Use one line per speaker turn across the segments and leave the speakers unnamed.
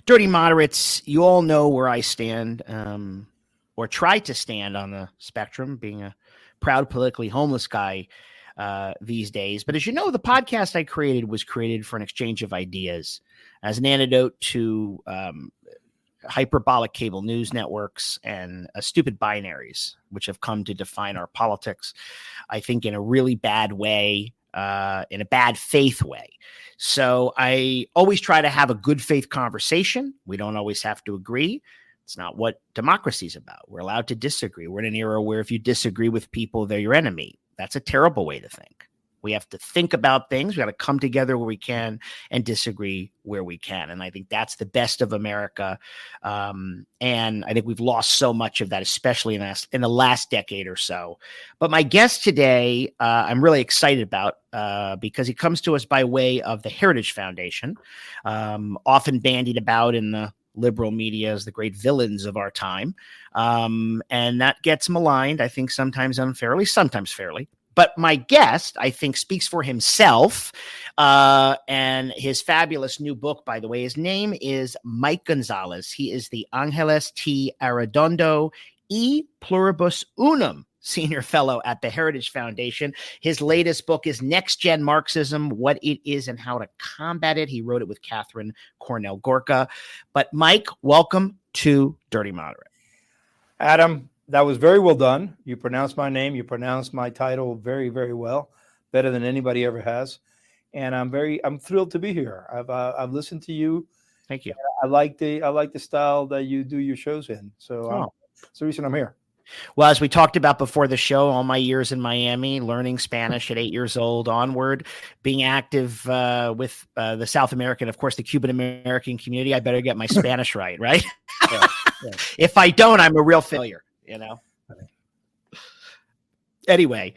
Dirty Moderates, you all know where I stand, or try to stand on the spectrum, being a proud politically homeless guy these days. But as you know, the podcast I created was created for an exchange of ideas as an antidote to hyperbolic cable news networks and stupid binaries, which have come to define our politics, I think, in a really bad way, in a bad faith way. So I always try to have a good faith conversation. We don't always have to agree. It's not what democracy is about. We're allowed to disagree. We're in an era where if you disagree with people, they're your enemy. That's a terrible way to think. We have to think about things. We got to come together where we can and disagree where we can. And I think that's the best of America. And I think we've lost so much of that, especially in the last decade or so. But my guest today, I'm really excited about because he comes to us by way of the Heritage Foundation, often bandied about in the liberal media as the great villains of our time. And that gets maligned, I think, sometimes unfairly, sometimes fairly. But my guest, I think, speaks for himself, and his fabulous new book, by the way. His name is Mike Gonzalez. He is the Ángeles T. Arredondo e Pluribus Unum Senior Fellow at the Heritage Foundation. His latest book is Next Gen Marxism, What It Is and How to Combat It. He wrote it with Catherine Cornell Gorka. But Mike, welcome to Dirty Moderate.
Adam, that was very well done. You pronounced my name. You pronounced my title very, very well, better than anybody ever has. And I'm thrilled to be here. I've listened to you.
Thank you.
I like the style that you do your shows in. So that's the reason I'm here.
Well, as we talked about before the show, all my years in Miami, learning Spanish at 8 years old onward, being active with the South American, of course, the Cuban American community, I better get my Spanish right? Yeah. If I don't, I'm a real failure. Anyway,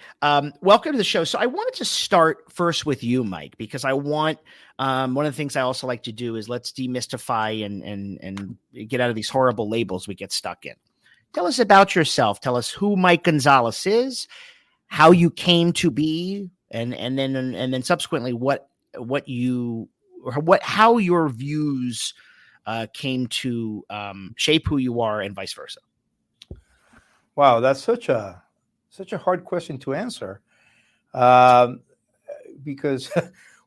welcome to the show. So I wanted to start first with you, Mike, because I want one of the things I also like to do is let's demystify and get out of these horrible labels we get stuck in. Tell us about yourself. Tell us who Mike Gonzalez is, how you came to be, and then subsequently how your views came to shape who you are and vice versa.
Wow, that's such a hard question to answer, because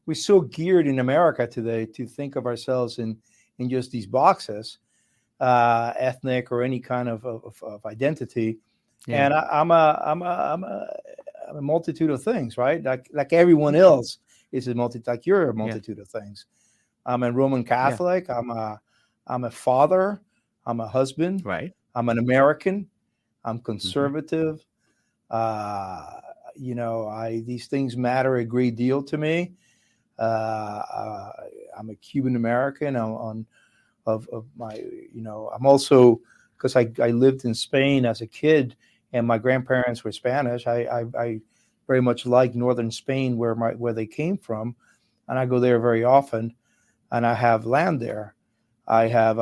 we're so geared in America today to think of ourselves in just these boxes, ethnic or any kind of identity. Yeah. And I'm a multitude of things, right? Like everyone else is like you're a multitude of things. I'm a Roman Catholic. Yeah. I'm a father. I'm a husband.
Right.
I'm an American. I'm conservative. These things matter a great deal to me. I'm a Cuban American. I'm also, because I lived in Spain as a kid, and my grandparents were Spanish. I very much like northern Spain, where they came from, and I go there very often, and I have land there. I have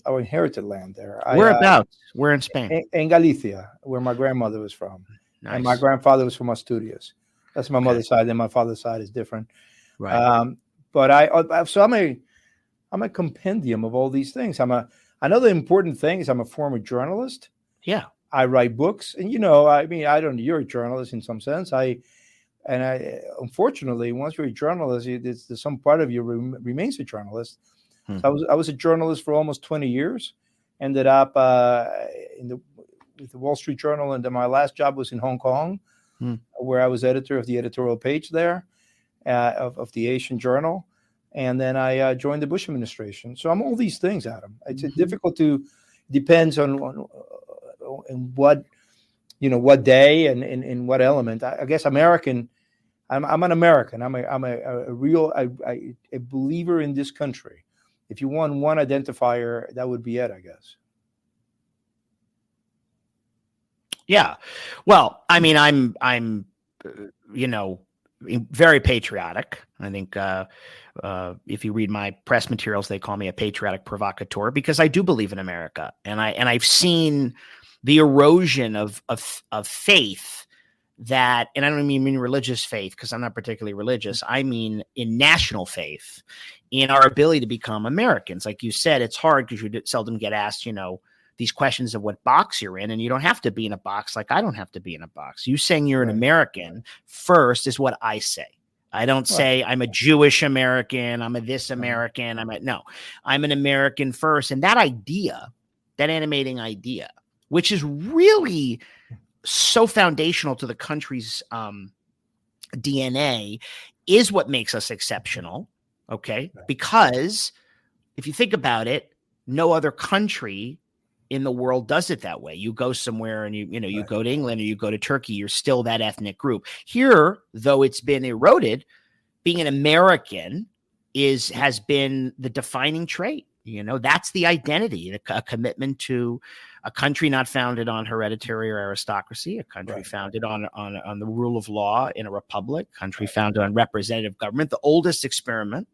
inherited land there.
Whereabouts? Where in Spain?
In Galicia, where my grandmother was from. Nice. And my grandfather was from Asturias. That's my mother's side. Then my father's side is different.
Right.
But I'm a compendium of all these things. Another important thing is I'm a former journalist.
Yeah.
I write books, and you're a journalist in some sense. Unfortunately, once you're a journalist, there's some part of you remains a journalist. So I was a journalist for almost 20 years. Ended up with the Wall Street Journal, and then my last job was in Hong Kong, where I was editor of the editorial page there of the Asian Journal. And then I joined the Bush administration. So I'm all these things, Adam. It's difficult to depends on what day and in what element. I guess American. I'm an American. I'm a real a believer in this country. If you want one identifier, that would be it, I guess.
Yeah. Well, I mean, I'm very patriotic. I think if you read my press materials, they call me a patriotic provocateur because I do believe in America, and I've seen the erosion of faith that, and I don't mean religious faith because I'm not particularly religious. I mean in national faith, in our ability to become Americans. Like you said, it's hard because you seldom get asked, these questions of what box you're in, and you don't have to be in a box like I don't have to be in a box. You saying you're an American first is what I say. I don't say I'm a Jewish American, I'm a this American, I'm an American first. And that idea, that animating idea, which is really so foundational to the country's DNA, is what makes us exceptional. Okay. Because if you think about it, no other country in the world does it that way. You go somewhere and you go to England or you go to Turkey, you're still that ethnic group. Here, though it's been eroded, being an American has been the defining trait. That's the identity, a commitment to a country not founded on hereditary or aristocracy, a country founded on the rule of law in a republic, country founded on representative government, the oldest experiment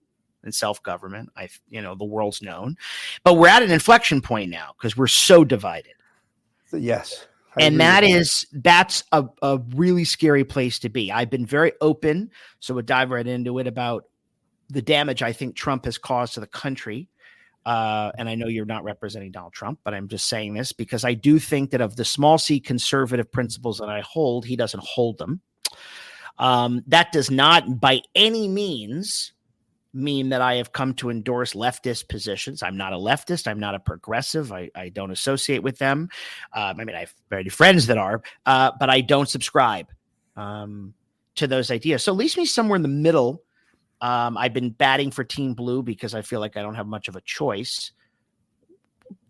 in self-government, the world's known. But we're at an inflection point now because we're so divided.
Yes.
And that's a really scary place to be. I've been very open, so we'll dive right into it, about the damage I think Trump has caused to the country. And I know you're not representing Donald Trump, but I'm just saying this because I do think that of the small c conservative principles that I hold, he doesn't hold them. That does not by any means mean that I have come to endorse leftist positions. I'm not a leftist. I'm not a progressive. I don't associate with them. I have very friends that are, but I don't subscribe to those ideas. So it leaves me somewhere in the middle. I've been batting for Team Blue because I feel like I don't have much of a choice.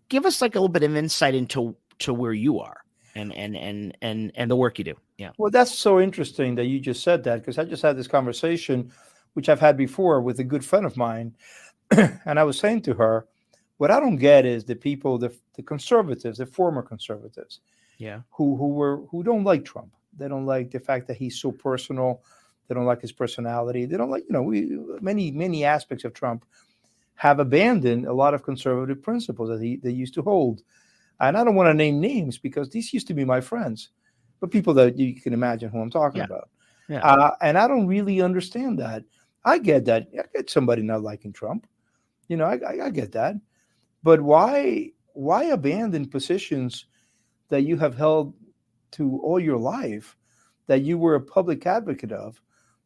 Give us like a little bit of insight into where you are and the work you do. Yeah.
Well, that's so interesting that you just said that, because I just had this conversation, which I've had before with a good friend of mine. And I was saying to her, what I don't get is the people, the conservatives, the former conservatives, who don't like Trump. They don't like the fact that he's so personal. They don't like his personality. They don't like, many aspects of Trump have abandoned a lot of conservative principles that they used to hold. And I don't want to name names because these used to be my friends, but people that you can imagine who I'm talking about. Yeah. And I don't really understand that. I get that. I get somebody not liking Trump. I get that. But why abandon positions that you have held to all your life, that you were a public advocate of,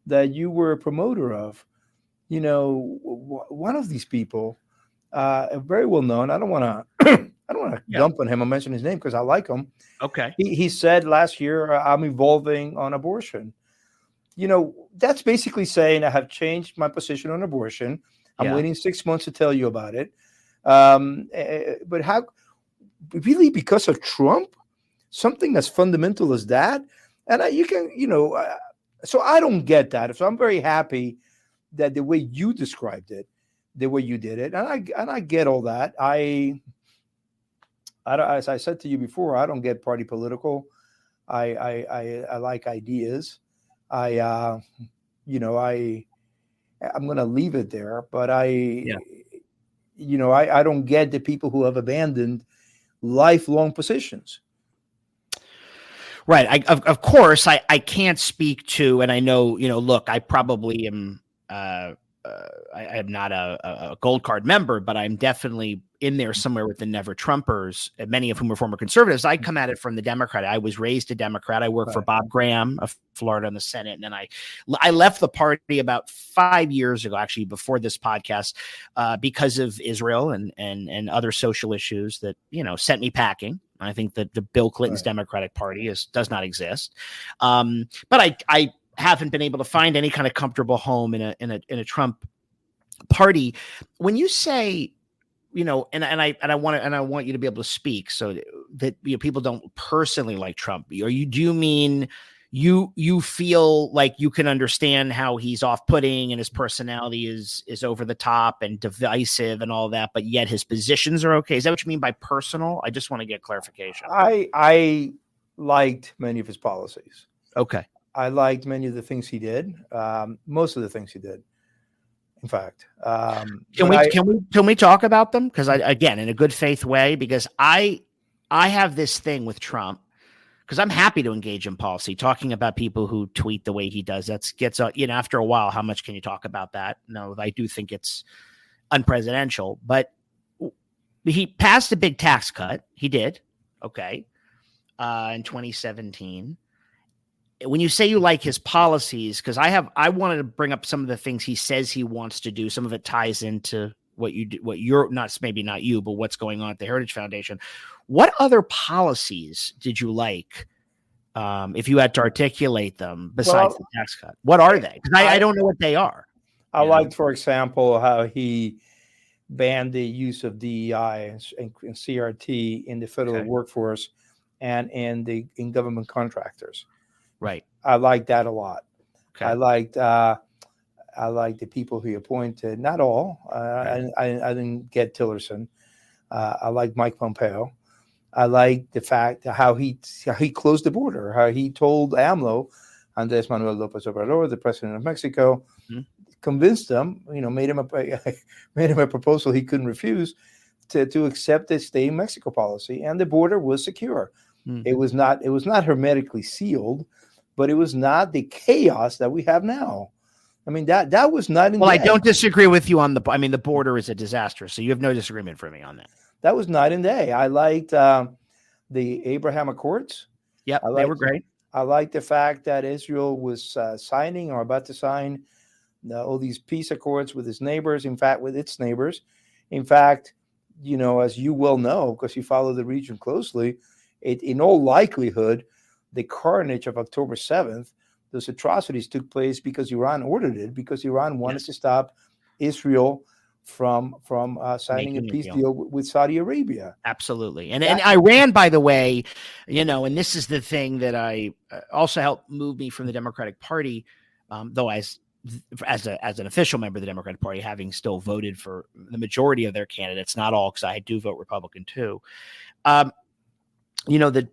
that you were a promoter of? One of these people, very well known. I don't want to dump on him or mention his name because I like him.
Okay.
He said last year, I'm evolving on abortion. That's basically saying I have changed my position on abortion. I'm waiting 6 months to tell you about it. But how, really, because of Trump, something as fundamental as that? And so I don't get that. So I'm very happy that the way you described it, the way you did it, and I get all that. I don't, as I said to you before, I don't get party political. I like ideas. I'm going to leave it there, but I don't get the people who have abandoned lifelong positions.
Right. Of course, I can't speak to, and I know, look, I probably am, I am not a gold card member, but I'm definitely in there somewhere with the Never Trumpers, many of whom are former conservatives. I come at it from the Democrat. I was raised a Democrat. I worked for Bob Graham of Florida in the Senate. And then I left the party about 5 years ago, actually, before this podcast, because of Israel and other social issues that, sent me packing. I think that the Bill Clinton's Democratic Party does not exist. But I haven't been able to find any kind of comfortable home in a Trump party. When you say, and I want you to be able to speak so that people don't personally like Trump. Do you mean you feel like you can understand how he's off-putting and his personality is over the top and divisive and all that, but yet his positions are okay? Is that what you mean by personal? I just want to get clarification.
I liked many of his policies.
Okay.
I liked many of the things he did. Most of the things he did, in fact. Can
we talk about them? Because again, in a good faith way, because I have this thing with Trump, because I'm happy to engage in policy. Talking about people who tweet the way he does, after a while, how much can you talk about that? No, I do think it's unpresidential, but he passed a big tax cut. He did. Okay. In 2017. When you say you like his policies, because I wanted to bring up some of the things he says he wants to do. Some of it ties into what you're not, maybe not you, but what's going on at the Heritage Foundation. What other policies did you like? If you had to articulate them besides the tax cut, what are they? Because I don't know what they are.
I liked, for example, how he banned the use of DEI and CRT in the federal workforce and in government contractors.
Right.
I liked that a lot.
Okay.
I liked the people he appointed. Not all. I didn't get Tillerson. I liked Mike Pompeo. I liked the fact how he closed the border. How he told AMLO, Andrés Manuel López Obrador, the president of Mexico, convinced them. Made him a proposal he couldn't refuse to accept the stay in Mexico policy, and the border was secure. It was not hermetically sealed, but it was not the chaos that we have now. I mean, that was not in
I don't disagree with you on the border is a disaster, so you have no disagreement for me on that.
That was night and day. I liked the Abraham Accords.
Yep, they were great.
I liked the fact that Israel was signing or about to sign all these peace accords with its neighbors. In fact, with its neighbors. In fact, as you well know, because you follow the region closely, in all likelihood, the carnage of October 7th, those atrocities took place because Iran ordered it, because Iran wanted to stop Israel from signing a peace deal with Saudi Arabia.
Absolutely. And Iran, by the way, and this is the thing that I also helped move me from the Democratic Party, though as an official member of the Democratic Party, having still voted for the majority of their candidates, not all, because I do vote Republican too. The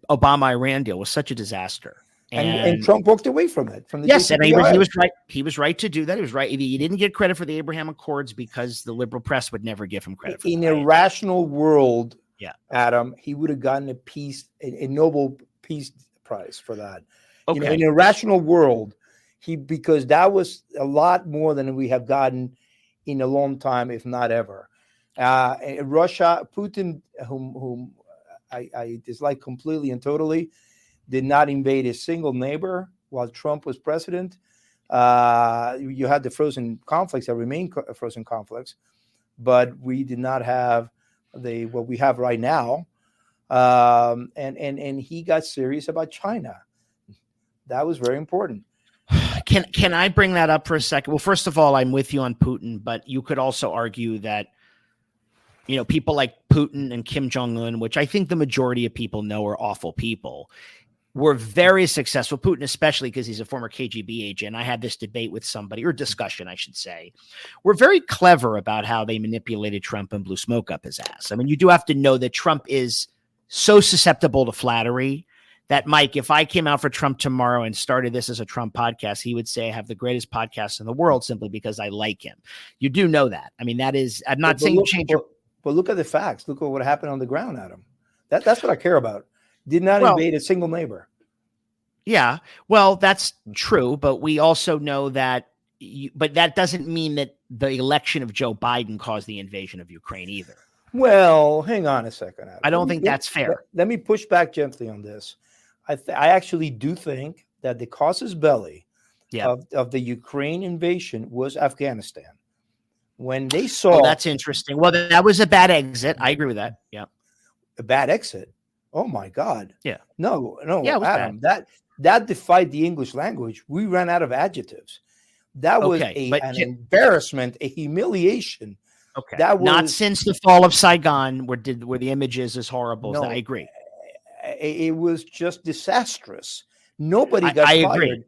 Obama-Iran deal was such a disaster.
And Trump walked away from it.
And he was right. He was right to do that. He was right. He didn't get credit for the Abraham Accords because the liberal press would never give him credit for
in a rational world.
Yeah,
Adam, he would have gotten a Nobel Peace Prize for that.
Okay.
In a rational world, because that was a lot more than we have gotten in a long time, if not ever. Russia, Putin, whom I dislike completely and totally, did not invade a single neighbor while Trump was president. You had the frozen conflicts that remain frozen conflicts, but we did not have what we have right now. And he got serious about China. That was very important.
Can I bring that up for a second? Well, first of all, I'm with you on Putin, but you could also argue that people like Putin and Kim Jong-un, which I think the majority of people know are awful people, were very successful. Putin, especially because he's a former KGB agent. I had this debate with somebody, or discussion, I should say. We're very clever about how they manipulated Trump and blew smoke up his ass. I mean, you do have to know that Trump is so susceptible to flattery that, Mike, if I came out for Trump tomorrow and started this as a Trump podcast, he would say I have the greatest podcast in the world simply because I like him. You do know that. I mean, that is, I'm not saying change your...
But look at the facts. Look at what happened on the ground, Adam. That's what I care about. Did not invade a single neighbor.
Yeah, well, that's true, but we also know that. But that doesn't mean that the election of Joe Biden caused the invasion of Ukraine either.
Well, hang on a second, Adam.
I don't think that's fair.
Let me push back gently on this. I actually do think that the casus belli of the Ukraine invasion was Afghanistan. When they saw...
that's interesting. Well, that was a bad exit. I agree with that. Yeah.
A bad exit? Oh, my God.
Yeah.
No,
yeah,
Adam, that defied the English language. We ran out of adjectives. That was an embarrassment, a humiliation.
Okay. That was not since the fall of Saigon where the image is as horrible. No, I agree.
It was just disastrous. Nobody got fired. Agree.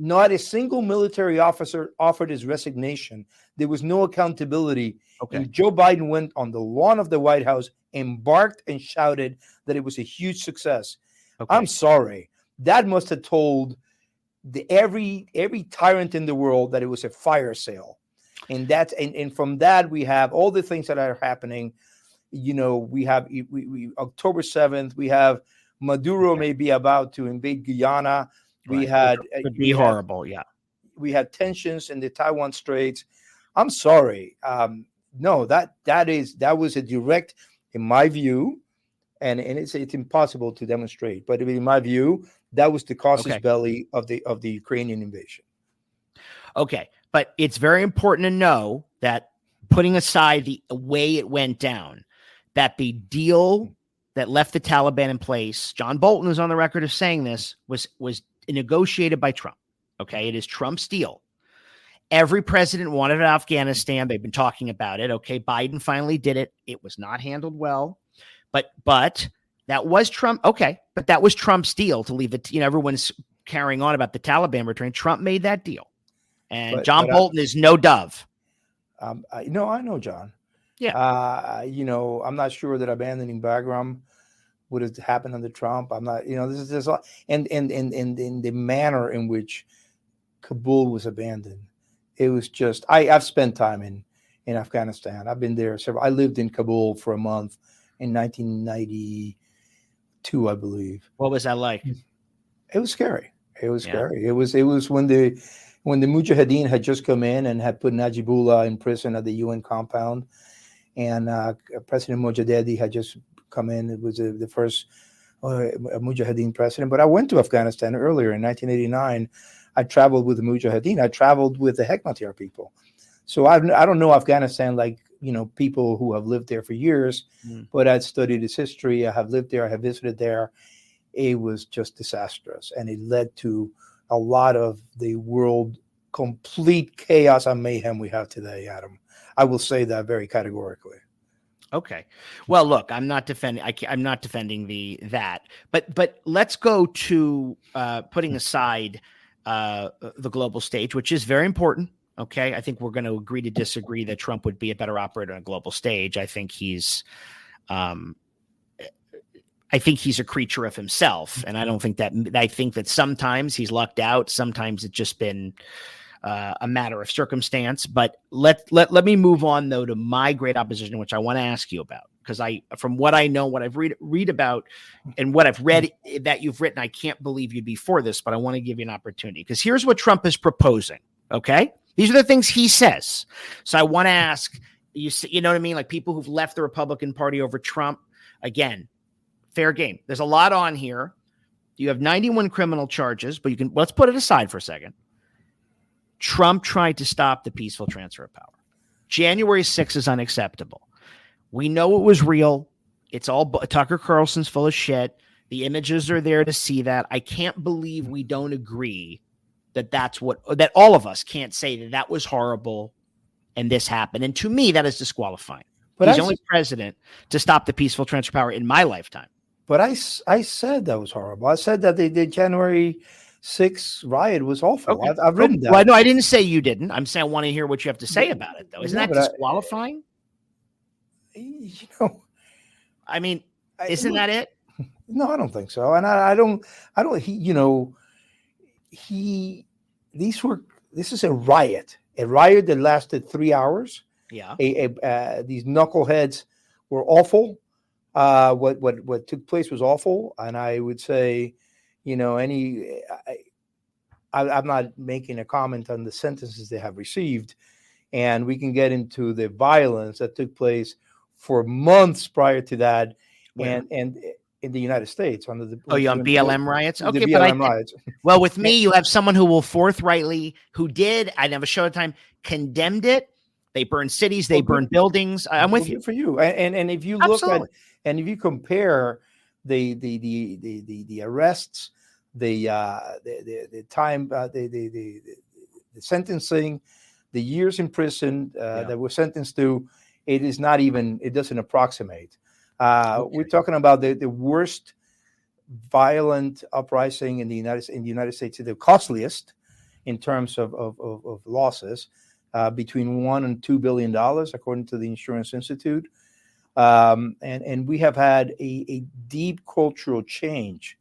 Not a single military officer offered his resignation. There was no accountability. Okay. And Joe Biden went on the lawn of the White House, embarked and shouted that it was a huge success. Okay. I'm sorry. That must have told every tyrant in the world that it was a fire sale. And from that, we have all the things that are happening. We have we October 7th. We have Maduro may be about to invade Guyana. We
Right.
had
Which would be horrible. Yeah.
we had tensions in the Taiwan Straits. I'm sorry. No, that was a direct, in my view, and it's impossible to demonstrate. But in my view, that was the casus belli of the Ukrainian invasion.
Okay, but it's very important to know that, putting aside the way it went down, that the deal that left the Taliban in place, John Bolton is on the record of saying this, was negotiated by Trump. Okay, it is Trump's deal. Every president wanted Afghanistan. They've been talking about it. Okay, Biden finally did it. It was not handled well, but that was Trump. Okay, but that was Trump's deal to leave it. Everyone's carrying on about the Taliban return. Trump made that deal, and John Bolton is no dove.
I know John.
Yeah.
I'm not sure that abandoning Bagram would have happened under Trump. I'm not. This is and the manner in which Kabul was abandoned. It was just. I've spent time in Afghanistan. I've been there several. I lived in Kabul for a month in 1992, I believe.
What was that like?
It was scary. It was scary. It was when the Mujahideen had just come in and had put Najibullah in prison at the UN compound, and President Mojadedi had just come in. It was the first Mujahideen president. But I went to Afghanistan earlier in 1989. I traveled with the Mujahideen. I traveled with the Hekmatyar people. So I don't know Afghanistan like people who have lived there for years, but I'd studied its history. I have lived there. I have visited there. It was just disastrous, and it led to a lot of the world complete chaos and mayhem we have today, Adam. I will say that very categorically.
Okay. Well, look, I'm not defending. I'm not defending that. But let's go to putting aside the global stage, which is very important. Okay, I think we're going to agree to disagree that Trump would be a better operator on a global stage. I think he's a creature of himself, and I don't think that. I think that sometimes he's lucked out. Sometimes it's just been a matter of circumstance. But let me move on though to my great opposition, which I want to ask you about, because from what I know, what I've read about, and what I've read that you've written, I can't believe you'd be for this, but I want to give you an opportunity, because here's what Trump is proposing. Okay. These are the things he says. So I want to ask you, know what I mean? Like, people who've left the Republican Party over Trump, again, fair game. There's a lot on here. You have 91 criminal charges, but let's put it aside for a second. Trump tried to stop the peaceful transfer of power. January 6th is unacceptable. We know it was real. It's all Tucker Carlson's full of shit. The images are there to see that. I can't believe we don't agree that all of us can't say that was horrible and this happened. And to me, that is disqualifying. But he's the only president to stop the peaceful transfer of power in my lifetime.
But I said that was horrible. I said that the January 6th riot was awful. Okay. I've written that.
Well, no, I didn't say you didn't. I'm saying I want to hear what you have to say about it, though. Isn't that disqualifying? I mean, isn't that it?
No, I don't think so. And I don't. This is a riot that lasted 3 hours.
Yeah.
These knuckleheads were awful. What took place was awful. And I would say, I'm not making a comment on the sentences they have received, and we can get into the violence that took place for months prior to that. And in the United States under the
on BLM riots. Okay,
BLM riots.
Well, with me, you have someone who will forthrightly, who did. I never showed time, condemned it. They burned cities, they burned buildings. I'm with you.
For you, and if you look at, and if you compare the arrests, the time, the sentencing, the years in prison that were sentenced to, it is not even. It doesn't approximate. We're talking about the worst violent uprising in the United States, the costliest in terms of losses, between $1 and $2 billion, according to the Insurance Institute. And we have had a deep cultural change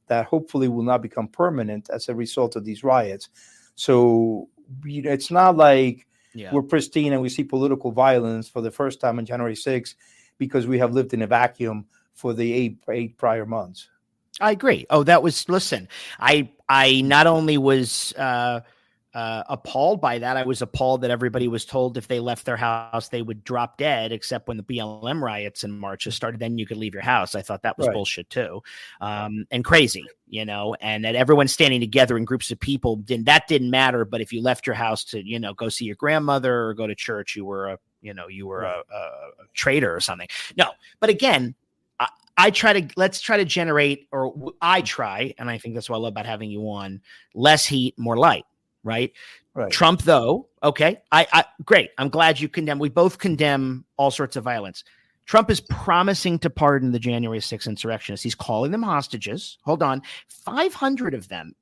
that hopefully will not become permanent as a result of these riots. So it's not like we're pristine and we see political violence for the first time on January 6th, because we have lived in a vacuum for the eight prior months.
I agree. Oh, listen, I not only was appalled by that, I was appalled that everybody was told if they left their house, they would drop dead, except when the BLM riots and marches started, then you could leave your house. I thought that was bullshit too. And crazy, and that everyone standing together in groups of people didn't matter. But if you left your house to, go see your grandmother or go to church, you were a traitor or something. No, but again, let's try to generate, and I think that's what I love about having you on, less heat, more light, right? Trump, though, okay, great. I'm glad you condemn. We both condemn all sorts of violence. Trump is promising to pardon the January 6th insurrectionists. He's calling them hostages. Hold on. 500 of them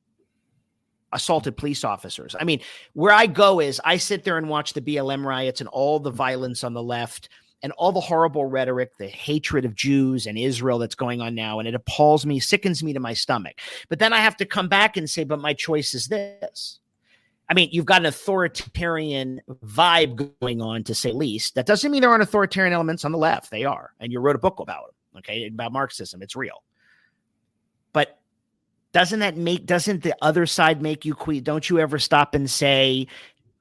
assaulted police officers. I mean, where I go is I sit there and watch the BLM riots and all the violence on the left and all the horrible rhetoric, the hatred of Jews and Israel that's going on now. And it appalls me, sickens me to my stomach. But then I have to come back and say, but my choice is this. I mean, you've got an authoritarian vibe going on, to say least. That doesn't mean there aren't authoritarian elements on the left. They are. And you wrote a book about them, okay, about Marxism. It's real. But doesn't the other side make you queasy? Don't you ever stop and say,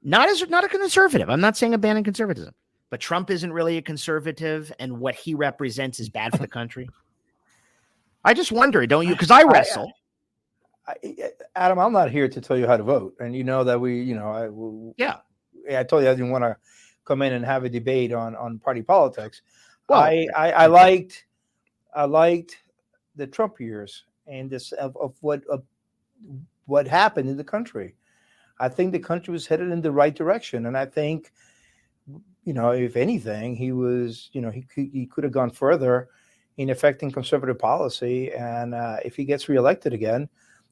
not a conservative. I'm not saying abandon conservatism. But Trump isn't really a conservative, and what he represents is bad for the country. I just wonder, don't you? Because I wrestle.
Adam, I'm not here to tell you how to vote, and you know that I told you I didn't want to come in and have a debate on party politics. Well, I liked the Trump years and this of what happened in the country. I think the country was headed in the right direction, and I think, if anything, he was, he could have gone further in affecting conservative policy. And if he gets reelected again,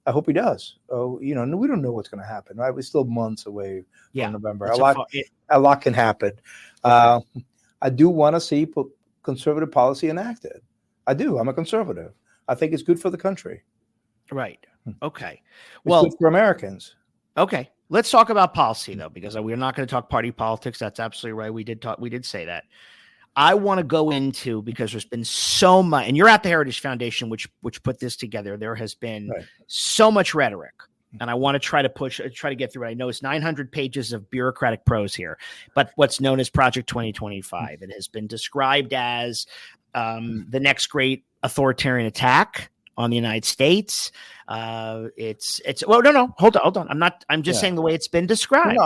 I hope he does. Oh, we don't know what's going to happen, right? We're still months away from November. A lot can happen. I do want to see conservative policy enacted. I do. I'm a conservative. I think it's good for the country.
Right. Okay.
It's good for Americans.
Okay. Let's talk about policy, though, because we're not going to talk party politics. That's absolutely right. We did say that. I want to go into, because there's been so much, and you're at the Heritage Foundation, which put this together. There has been so much rhetoric, and I want to try to get through it. I know it's 900 pages of bureaucratic prose here, but what's known as Project 2025. It has been described as the next great authoritarian attack on the United States. No, hold on. I'm just saying the way it's been described.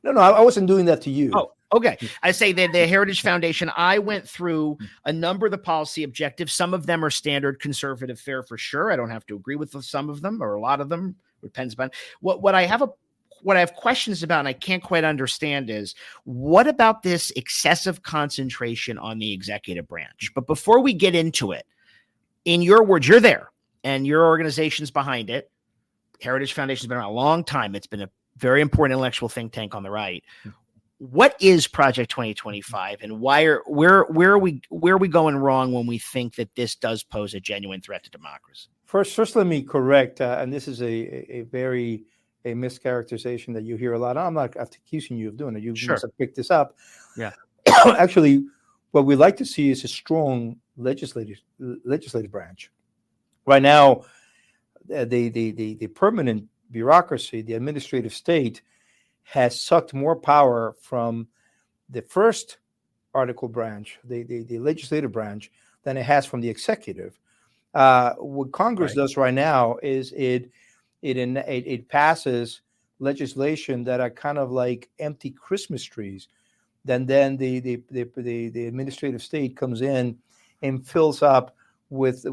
No, I wasn't doing that to you.
Oh, okay. I say that the Heritage Foundation, I went through a number of the policy objectives. Some of them are standard conservative fare for sure. I don't have to agree with some of them, or a lot of them. It depends upon what I have questions about, and I can't quite understand, is what about this excessive concentration on the executive branch? But before we get into it, in your words, you're there and your organization's behind it. Heritage Foundation has been around a long time. It's been a very important intellectual think tank on the right. What is Project 2025, and where are we going wrong when we think that this does pose a genuine threat to democracy?
First, let me correct, and this is a mischaracterization that you hear a lot. I'm not accusing you of doing it. You must have picked this up.
Yeah.
Actually, what we like to see is a strong legislative branch. Right now, the permanent bureaucracy, the administrative state, has sucked more power from the first article branch, the legislative branch, than it has from the executive. What Congress does right now is it passes legislation that are kind of like empty Christmas trees. Then the administrative state comes in and fills up with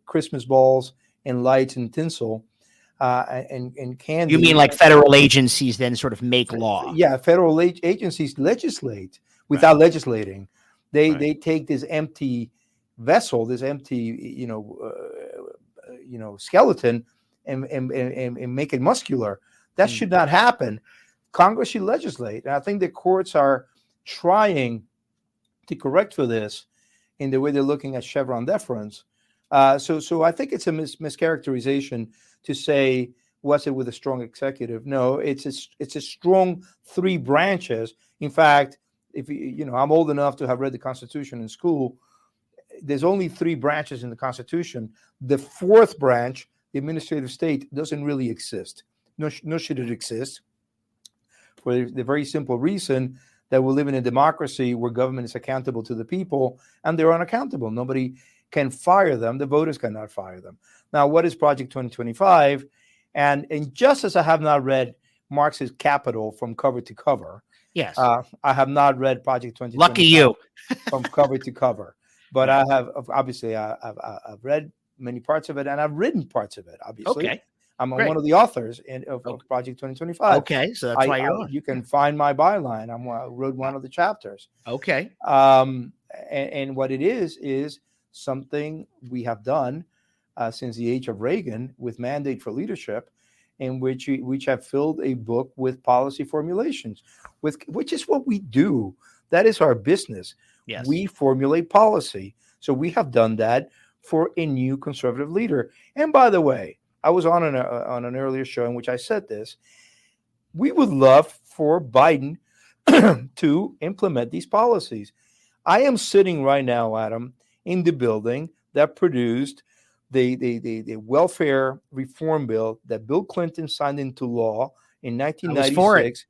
Christmas balls and lights and tinsel. And candy.
You mean like federal agencies then sort of make law?
Yeah, federal agencies legislate without legislating. They take this empty vessel, this empty skeleton, and make it muscular. That should not happen. Congress should legislate, and I think the courts are trying to correct for this in the way they're looking at Chevron deference. So I think it's a mischaracterization to say, was it with a strong executive? No, it's a strong three branches. In fact, if I'm old enough to have read the Constitution in school, there's only 3 branches in the Constitution. The 4th branch, the administrative state, doesn't really exist. Nor should it exist, for the very simple reason that we live in a democracy where government is accountable to the people, and they're unaccountable. Nobody can fire them. The voters cannot fire them. Now, what is Project 2025? And just as I have not read Marx's Capital from cover to cover,
yes,
I have not read Project 2025.
Lucky you.
From cover to cover. But I have, obviously, I've read many parts of it, and I've written parts of it, obviously.
Okay.
I'm one of the authors of Project 2025.
Okay, so that's why you're on.
You can find my byline. I wrote one of the chapters.
Okay.
And what it is something we have done since the age of Reagan with Mandate for Leadership, in which have filled a book with policy formulations, which is what we do. That is our business.
Yes.
We formulate policy. So we have done that for a new conservative leader. And by the way, I was on an earlier show in which I said this. We would love for Biden to implement these policies. I am sitting right now, Adam, in the building that produced the welfare reform bill that Bill Clinton signed into law in 1996,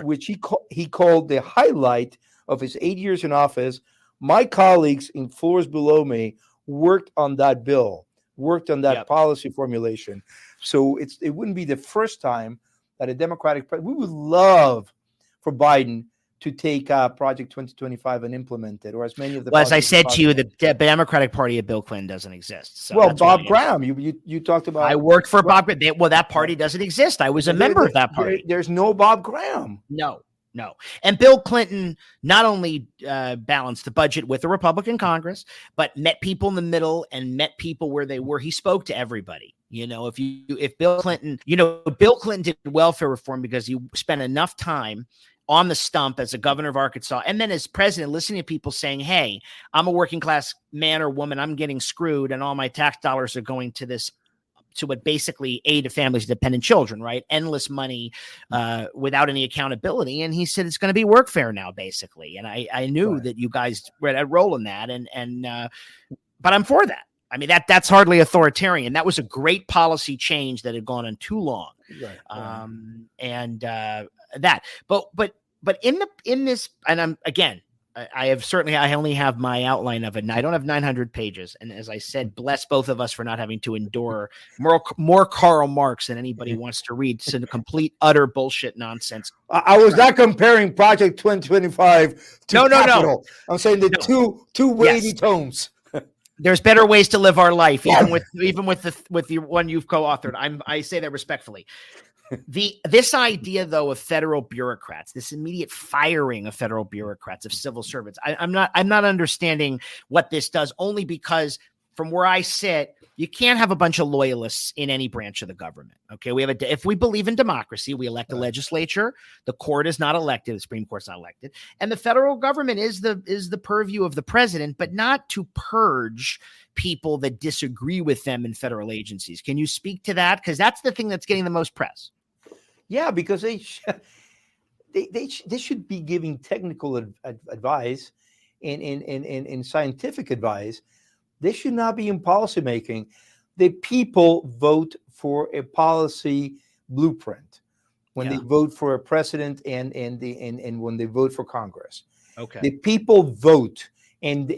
which he called the highlight of his 8 years in office. My colleagues in floors below me worked on that bill, worked on that policy formulation. So it wouldn't be the first time that a Democratic president. We would love for Biden to take Project 2025 and implement it, or as many of the.
Well, as I said to you, the Democratic Party of Bill Clinton doesn't exist. So
well, Bob Graham, you talked about.
I worked for Bob Graham. Well, that party doesn't exist. I was a member of that party.
There's no Bob Graham.
No. And Bill Clinton not only balanced the budget with the Republican Congress, but met people in the middle and met people where they were. He spoke to everybody. If Bill Clinton did welfare reform because he spent enough time on the stump as a governor of Arkansas, and then as president, listening to people saying, hey, I'm a working class man or woman, I'm getting screwed, and all my tax dollars are going to what basically aid to families, dependent children, right? Endless money without any accountability. And he said, it's going to be workfare now, basically. And I knew that you guys were at role in that. But I'm for that. I mean, that's hardly authoritarian. That was a great policy change that had gone on too long. Right. But in this, and I'm again, I only have my outline of it, and I don't have 900 pages. And as I said, bless both of us for not having to endure more Karl Marx than anybody wants to read. It's a complete, utter bullshit nonsense.
I was not comparing Project 2025 to Capital. No. I'm saying the two weighty tomes.
There's better ways to live our life, even with the one you've co-authored. I say that respectfully. This idea, though, of federal bureaucrats, this immediate firing of federal bureaucrats, of civil servants, I'm not understanding what this does, only because from where I sit, you can't have a bunch of loyalists in any branch of the government. Okay, if we believe in democracy, we elect the legislature. The court is not elected. The Supreme Court's not elected, and the federal government is the purview of the president, but not to purge people that disagree with them in federal agencies. Can you speak to that? Because that's the thing that's getting the most press.
Yeah, because they should be giving technical advice and scientific advice. They should not be in policy making. The people vote for a policy blueprint when they vote for a president and when they vote for Congress.
Okay.
The people vote, and the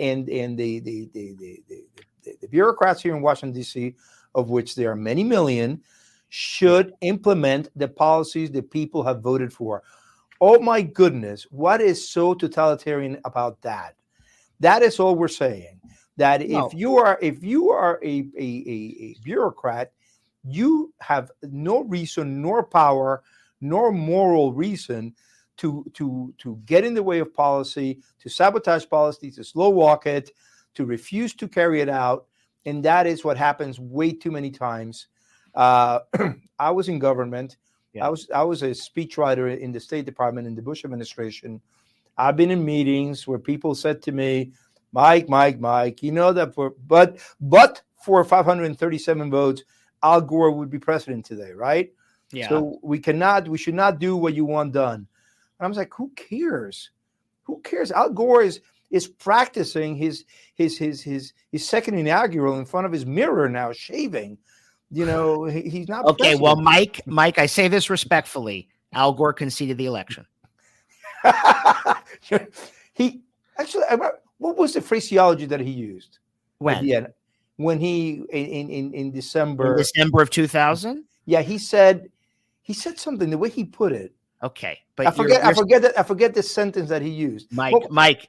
bureaucrats here in Washington, D.C., of which there are many million, should implement the policies the people have voted for. Oh my goodness, what is so totalitarian about that? That is all we're saying. That if you are a bureaucrat, you have no reason, nor power, nor moral reason to get in the way of policy, to sabotage policy, to slow walk it, to refuse to carry it out. And that is what happens way too many times. I was in government. Yeah. I was a speechwriter in the State Department in the Bush administration. I've been in meetings where people said to me, Mike, you know that but for 537 votes, Al Gore would be president today, right?
Yeah.
So we should not do what you want done. And I was like, who cares? Who cares? Al Gore is is practicing his second inaugural in front of his mirror now, shaving. He's not
okay.
president.
Well, Mike, I say this respectfully. Al Gore conceded the election.
He actually, what was the phraseology that he used? When he in December
of 2000.
Yeah, he said something, the way he put it.
Okay, but
I forget the sentence that he used.
Mike.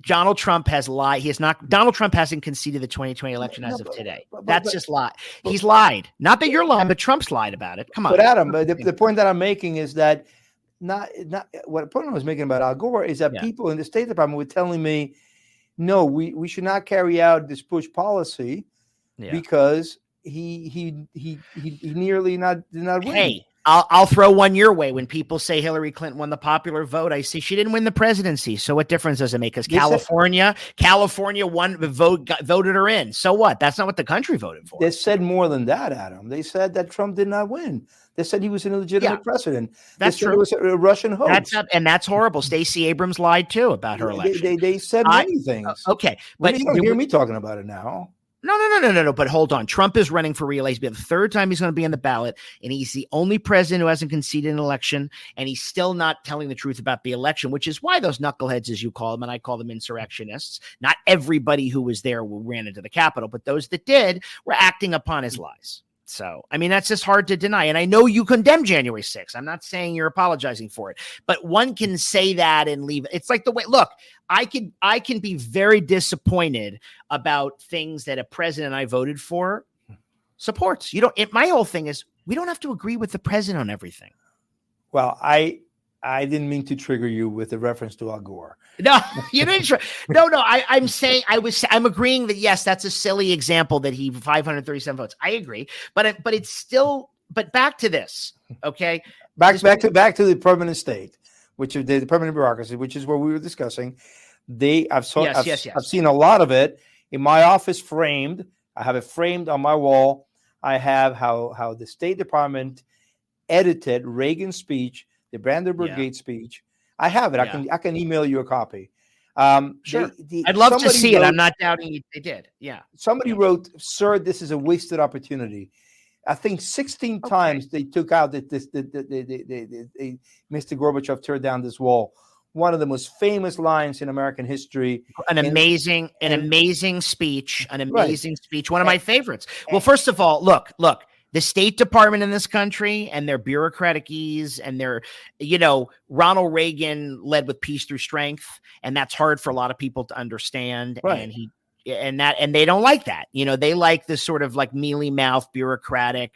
Donald Trump has lied. Donald Trump hasn't conceded the 2020 election as of today. That's just lie. He's lied. Not that you're lying, but Trump's lied about it. Come on.
But Adam, the point that I'm making is that not what the point I was making about Al Gore is that people in the State Department were telling me, no, we should not carry out this push policy because he nearly did not win.
Hey, I'll throw one your way. When people say Hillary Clinton won the popular vote, I say she didn't win the presidency. So what difference does it make? Because California voted her in. So what? That's not what the country voted for.
They said more than that, Adam. They said that Trump did not win. They said he was an illegitimate president.
That's true.
It was a Russian hoax.
That's horrible. Stacey Abrams lied too about her election.
They said many things.
Okay, but
you don't hear me talking about it now.
No. But hold on. Trump is running for re-election. The third time he's going to be on the ballot, and he's the only president who hasn't conceded an election, and he's still not telling the truth about the election, which is why those knuckleheads, as you call them, and I call them insurrectionists, not everybody who was there who ran into the Capitol, but those that did were acting upon his lies. So, I mean, that's just hard to deny. And I know you condemn January 6th. I'm not saying you're apologizing for it, but one can say that and leave. It's like the way, look, I can be very disappointed about things that a president I voted for supports. My whole thing is we don't have to agree with the president on everything.
Well, I didn't mean to trigger you with a reference to Al Gore.
No, you didn't. No. I'm saying I'm agreeing that yes, that's a silly example that he 537 votes. I agree, but it's still. But back to this, okay?
Back to the permanent state, which is the permanent bureaucracy, which is what we were discussing. I've seen a lot of it in my office framed. I have it framed on my wall. I have how the State Department edited Reagan's speech, the Brandenburg Gate speech. I have it. Yeah. I can email you a copy.
Sure. I'd love to see it. I'm not doubting they did. Yeah.
Somebody wrote, "Sir, this is a wasted opportunity." I think 16 times they took out Mr. Gorbachev tore down this wall. One of the most famous lines in American history.
An amazing speech. One of my favorites. Well, first of all, look. The State Department in this country and their bureaucratic ease and their, Ronald Reagan led with peace through strength. And that's hard for a lot of people to understand. Right. And they don't like that. They like this sort of like mealy mouth bureaucratic.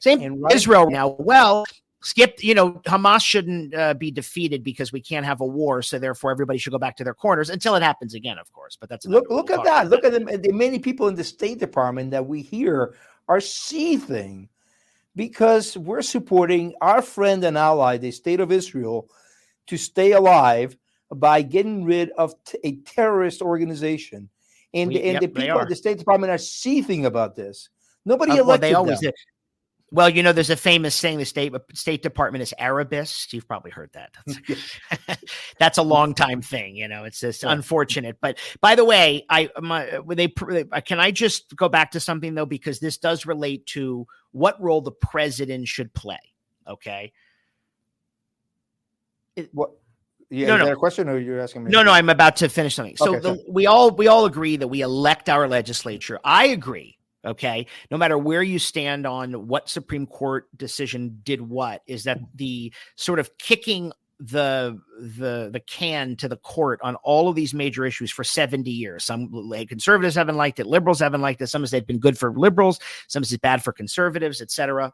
Same Israel now. Well, Hamas shouldn't be defeated because we can't have a war. So therefore everybody should go back to their corners until it happens again, of course. But that's
look at that. Look at the many people in the State Department that we hear are seething because we're supporting our friend and ally, the State of Israel, to stay alive by getting rid of a terrorist organization. And the people at the State Department are seething about this. Nobody elected them.
Did. Well, there's a famous saying, the State Department is Arabist. You've probably heard that. That's a long time thing. It's just unfortunate. But by the way, can I just go back to something though, because this does relate to what role the president should play. Okay.
What? Yeah, is that a question or you're asking me?
No, I'm about to finish something. So we all agree that we elect our legislature. I agree. Okay. No matter where you stand on what Supreme Court decision did what, is that the sort of kicking the can to the court on all of these major issues for 70 years. Some conservatives haven't liked it. Liberals haven't liked it. Some say it's been good for liberals. Some say it's bad for conservatives, etc.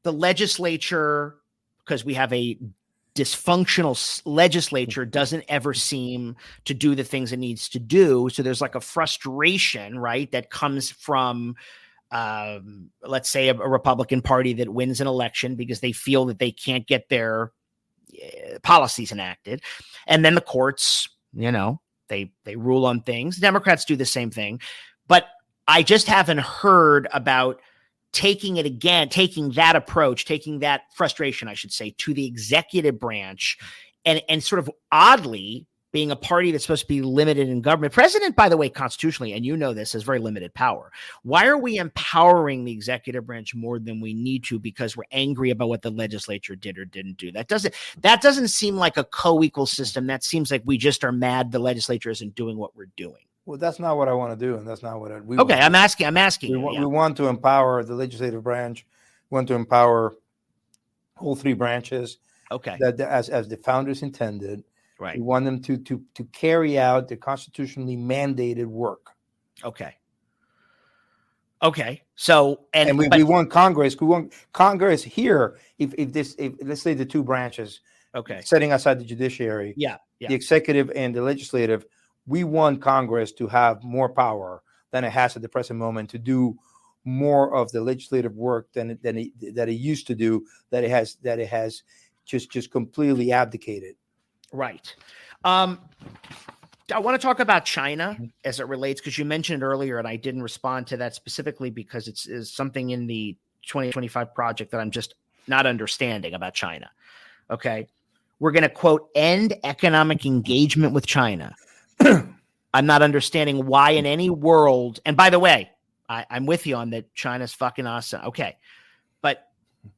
The legislature, because we have a dysfunctional legislature, doesn't ever seem to do the things it needs to do. So there's like a frustration, right, that comes from, let's say, a Republican Party that wins an election because they feel that they can't get their policies enacted. And then the courts, they rule on things. Democrats do the same thing. But I just haven't heard about taking that approach, taking that frustration, I should say, to the executive branch and sort of oddly, being a party that's supposed to be limited in government. President, by the way, constitutionally, and you know this, has very limited power. Why are we empowering the executive branch more than we need to because we're angry about what the legislature did or didn't do? That doesn't seem like a co-equal system. That seems like we just are mad the legislature isn't doing what we're doing.
Well, that's not what I want to do, and that's not what we
okay,
want.
I'm asking
We,
you.
we want to empower the legislative branch. We want to empower all three branches.
Okay.
That as the founders intended.
Right.
We want them to carry out the constitutionally mandated work.
Okay. So
we want Congress. We want Congress here. If let's say the two branches, setting aside the judiciary, the executive and the legislative, we want Congress to have more power than it has at the present moment to do more of the legislative work than it used to do. That it has just completely abdicated.
Right. I want to talk about China as it relates, because you mentioned earlier, and I didn't respond to that specifically because it's something in the 2025 project that I'm just not understanding about China. Okay. We're going to quote, end economic engagement with China. I'm not understanding why in any world. And by the way, I'm with you on that. China's fucking awesome. Okay. But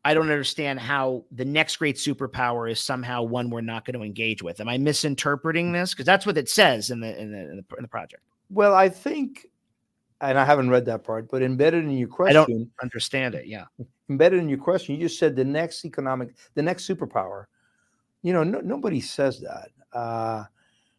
I don't understand how the next great superpower is somehow one we're not going to engage with. Am I misinterpreting this? Because that's what it says in the project.
Well, I think, and I haven't read that part, but embedded in your question,
I don't understand it. Yeah,
embedded in your question, you just said the next superpower. Nobody says that.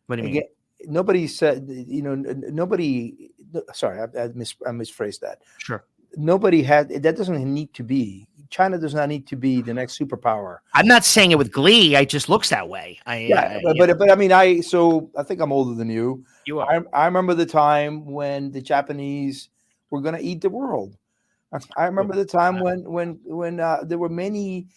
What do you mean?
Nobody said. Nobody. Sorry, I misphrased that.
Sure.
Nobody had. That doesn't need to be. China does not need to be the next superpower.
I'm not saying it with glee. It just looks that way.
But I mean, I think I'm older than you.
You are.
I remember the time when the Japanese were going to eat the world. I remember the time when there were many,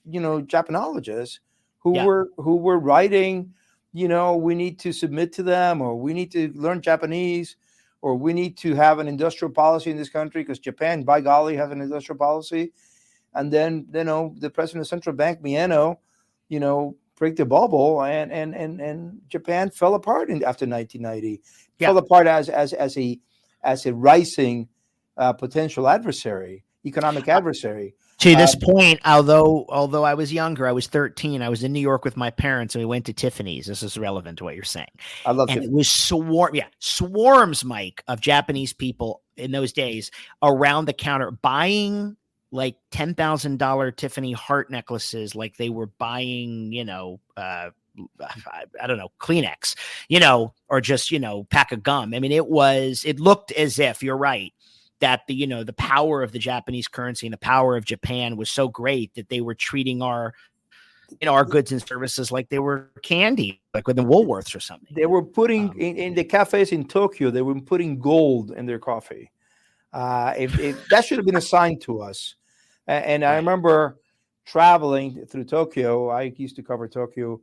Japanologists who were writing, we need to submit to them, or we need to learn Japanese, or we need to have an industrial policy in this country because Japan, by golly, has an industrial policy. And then, the president of the central bank, Miano, break the bubble, and Japan fell apart after 1990. Fell apart as a rising potential adversary, economic adversary.
To this point, although I was younger, I was 13. I was in New York with my parents, and we went to Tiffany's. This is relevant to what you're saying.
I love
and
Tiffany's.
It was swarms, Mike, of Japanese people in those days around the counter buying like $10,000 Tiffany heart necklaces, like they were buying, I don't know, Kleenex, or just, pack of gum. I mean, it looked as if, you're right, that the power of the Japanese currency and the power of Japan was so great that they were treating our goods and services like they were candy, like with the Woolworths or something.
They were putting in the cafes in Tokyo, they were putting gold in their coffee. If that should have been assigned to us. And I remember traveling through Tokyo. I used to cover Tokyo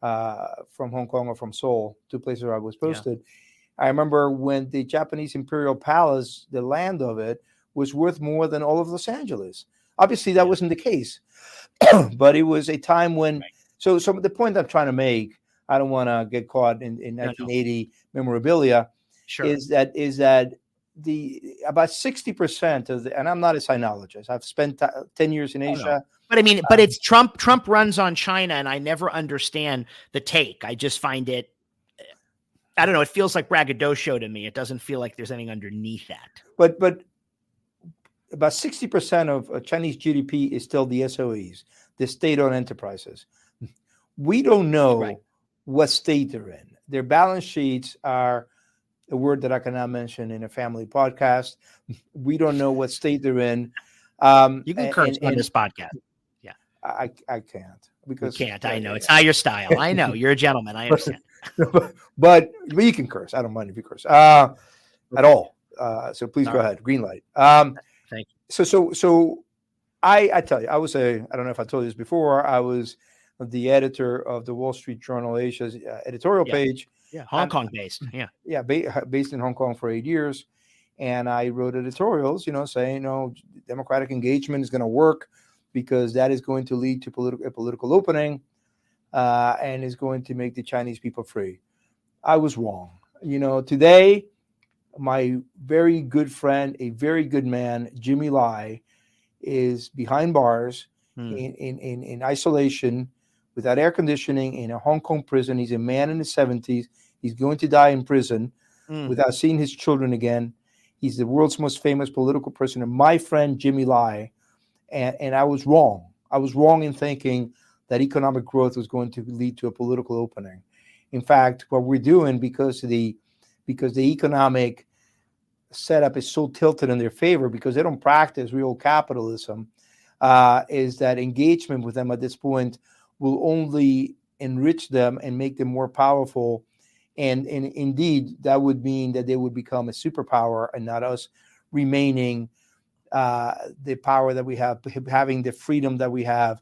from Hong Kong or from Seoul, two places where I was posted. Yeah. I remember when the Japanese Imperial Palace, the land of it, was worth more than all of Los Angeles. Obviously, that wasn't the case. But it was a time when... So the point I'm trying to make, I don't want to get caught in 1980 memorabilia, is that about 60% of the, and I'm not a sinologist. I've spent 10 years in Asia.
But I mean, but it's Trump runs on China, and I never understand the take. I just find it, I don't know, it feels like braggadocio to me. It doesn't feel like there's anything underneath that.
But about 60% of Chinese GDP is still the SOEs, the state-owned enterprises. We don't know what state they're in. Their balance sheets are a word that I cannot mention in a family podcast. We don't know what state they're in.
You can curse on this podcast. Yeah,
I can't because
you can't. I know it's not your style. I know you're a gentleman. I understand.
but you can curse. I don't mind if you curse at all. So please go ahead. Green light.
Thank you.
So I tell you, I don't know if I told you this before. I was the editor of the Wall Street Journal Asia's editorial page.
Yeah, Hong Kong based. Yeah,
based in Hong Kong for 8 years, and I wrote editorials, saying, democratic engagement is going to work because that is going to lead to a political opening. and is going to make the Chinese people free. I was wrong. Today, my very good friend, a very good man, Jimmy Lai, is behind bars in isolation without air conditioning in a Hong Kong prison. He's a man in his 70s. He's going to die in prison without seeing his children again. He's the world's most famous political person. And my friend, Jimmy Lai, and I was wrong. I was wrong in thinking that economic growth was going to lead to a political opening. In fact, what we're doing, because the economic setup is so tilted in their favor, because they don't practice real capitalism, is that engagement with them at this point will only enrich them and make them more powerful. And indeed, that would mean that they would become a superpower and not us remaining the power that we have, having the freedom that we have,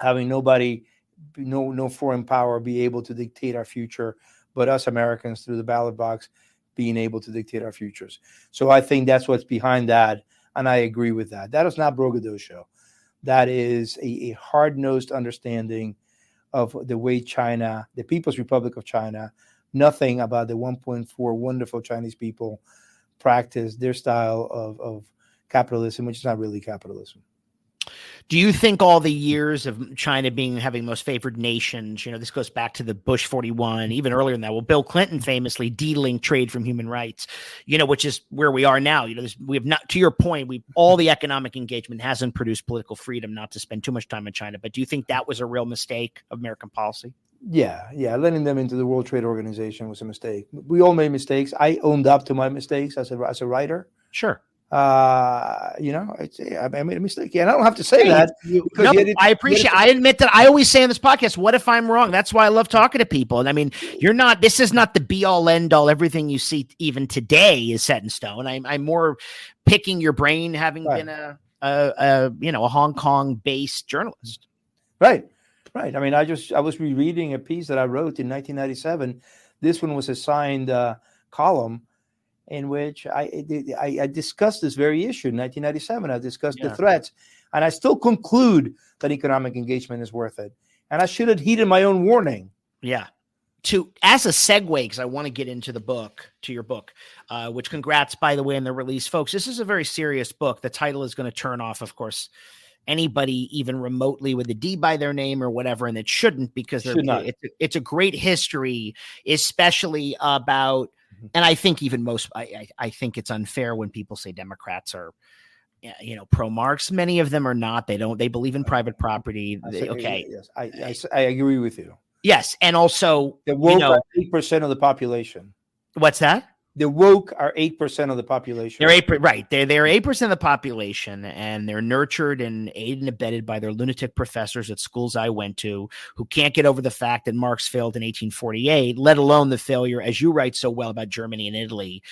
having no foreign power be able to dictate our future, but us Americans through the ballot box being able to dictate our futures. So I think that's what's behind that, and I agree with that. That is not braggadocio. That is a hard-nosed understanding of the way China, the People's Republic of China, nothing about the 1.4 wonderful Chinese people practice their style of capitalism, which is not really capitalism.
Do you think all the years of China having most favored nations, this goes back to the Bush 41, even earlier than that? Well, Bill Clinton famously de-linked trade from human rights, which is where we are now. We have not, to your point, all the economic engagement hasn't produced political freedom, not to spend too much time in China. But do you think that was a real mistake of American policy?
Yeah. Letting them into the World Trade Organization was a mistake. We all made mistakes. I owned up to my mistakes as a writer.
Sure.
I made a mistake. Yeah, and I don't have to say that.
I appreciate. I admit that. I always say on this podcast, "What if I'm wrong?" That's why I love talking to people. And I mean, this is not the be all end all. Everything you see even today is set in stone. I'm more picking your brain, having been a Hong Kong based journalist.
Right. I mean, I was rereading a piece that I wrote in 1997. This one was a signed column, in which I discussed this very issue in 1997. I discussed the threats, and I still conclude that economic engagement is worth it. And I should have heeded my own warning.
Yeah. As a segue, because I want to get into your book, which congrats, by the way, on the release, folks. This is a very serious book. The title is going to turn off, of course, anybody even remotely with a D by their name or whatever, and it shouldn't, because it's a great history, especially about. And I think I think it's unfair when people say Democrats are, pro-Marx. Many of them are not. They believe in private property. Okay.
Yes, I agree with you.
Yes. And also,
the woke are 8% of the population.
What's that?
The woke are 8% of the population.
They're 8%, right? They're 8% of the population, and they're nurtured and aided and abetted by their lunatic professors at schools I went to, who can't get over the fact that Marx failed in 1848, let alone the failure, as you write so well, about Germany and Italy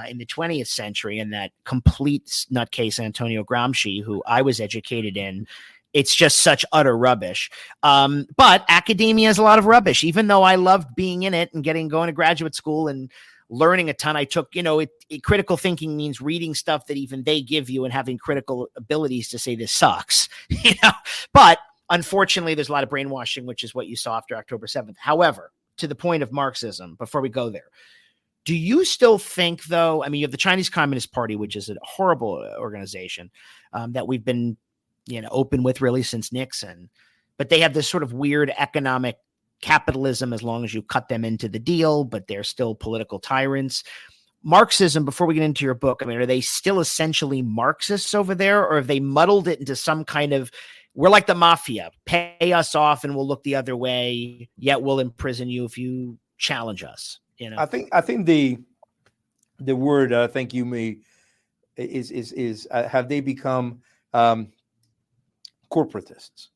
in the 20th century, and that complete nutcase Antonio Gramsci, who I was educated in. It's just such utter rubbish. But academia is a lot of rubbish, even though I loved being in it and going to graduate school and learning a ton. I took, critical thinking means reading stuff that even they give you and having critical abilities to say this sucks, but unfortunately there's a lot of brainwashing, which is what you saw after October 7th. However, to the point of Marxism, before we go there, do you still think, though, I mean, you have the Chinese Communist Party, which is a horrible organization that we've been, open with really since Nixon, but they have this sort of weird economic capitalism as long as you cut them into the deal, but they're still political tyrants. Marxism, before we get into your book, I mean, are they still essentially Marxists over there, or have they muddled it into some kind of, we're like the mafia, pay us off and we'll look the other way, yet we'll imprison you if you challenge us?
I think the word I think you may is have they become corporatists,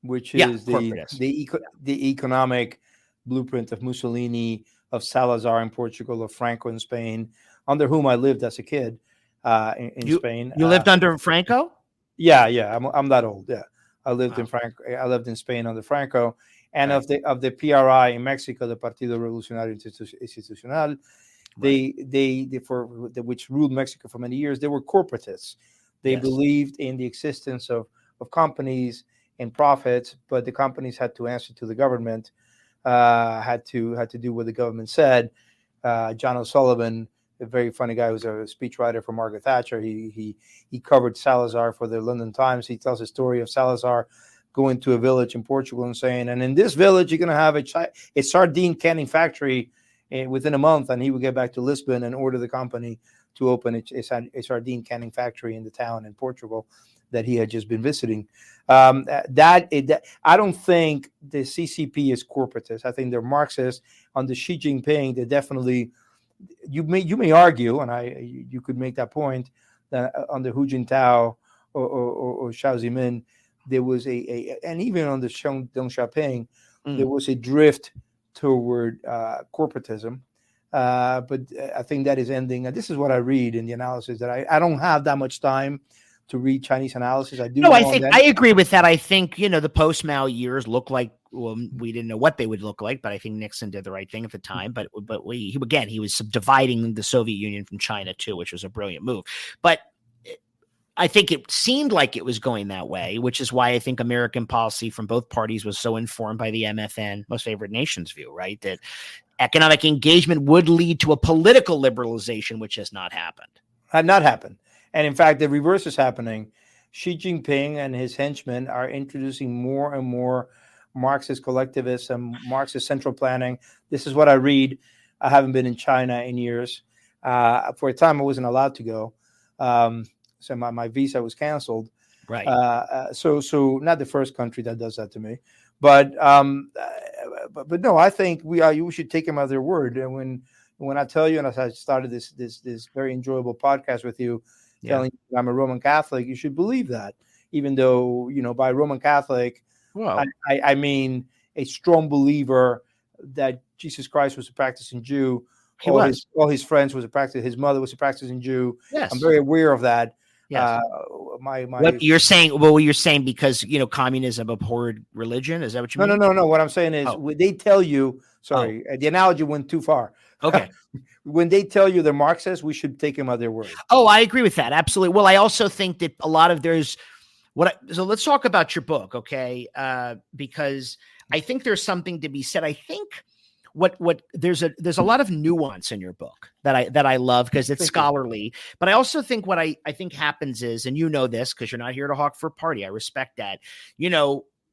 which is the economic blueprint of Mussolini, of Salazar in Portugal, of Franco in Spain, under whom I lived as a kid in Spain.
You lived under Franco?
Yeah. I'm that old. Yeah, I lived in Franco. I lived in Spain under Franco, and of the PRI in Mexico, the Partido Revolucionario Institucional. Which ruled Mexico for many years. They were corporatists. They believed in the existence of companies in profits, but the companies had to answer to the government, had to do what the government said. John O'Sullivan, a very funny guy who's a speechwriter for Margaret Thatcher, he covered Salazar for the London Times. He tells a story of Salazar going to a village in Portugal and saying, and in this village, you're going to have a sardine canning factory within a month. And he would get back to Lisbon and order the company to open a sardine canning factory in the town in Portugal that he had just been visiting. I don't think the CCP is corporatist. I think they're Marxist. Under Xi Jinping, they definitely, you may argue, and you could make that point, that under Hu Jintao or Xiao Zemin, there was and even under Deng Xiaoping, there was a drift toward corporatism. But I think that is ending. And this is what I read in the analysis, that I don't have that much time to read Chinese analysis.
I agree with that. I think, the post-Mao years look like, well, we didn't know what they would look like, but I think Nixon did the right thing at the time. But he was dividing the Soviet Union from China too, which was a brilliant move. But I think it seemed like it was going that way, which is why I think American policy from both parties was so informed by the MFN, most favored nations view, right? That economic engagement would lead to a political liberalization, which has not happened.
Had not happened. And in fact, the reverse is happening. Xi Jinping and his henchmen are introducing more and more Marxist collectivism, Marxist central planning. This is what I read. I haven't been in China in years. For a time, I wasn't allowed to go. So my visa was canceled.
Right.
So not the first country that does that to me, but no, I think we should take them at their word. And when I tell you, and as I started this very enjoyable podcast with you, telling you I'm a Roman Catholic, you should believe that, even though, by Roman Catholic, I mean a strong believer that Jesus Christ was a practicing Jew. All his friends was a practicing. His mother was a practicing Jew.
Yes.
I'm very aware of that.
Yes. What you're saying because communism abhorred religion. Is that what you mean?
No. What I'm saying is when they tell you. Sorry, the analogy went too far.
Okay.
When they tell you they're Marxists, we should take them at their word.
Oh, I agree with that. Absolutely. Well, I also think that a lot of so let's talk about your book, okay? Because I think there's something to be said. I think there's a lot of nuance in your book that I love because it's scholarly, but I also think what I think happens is, and this because you're not here to hawk for a party. I respect that.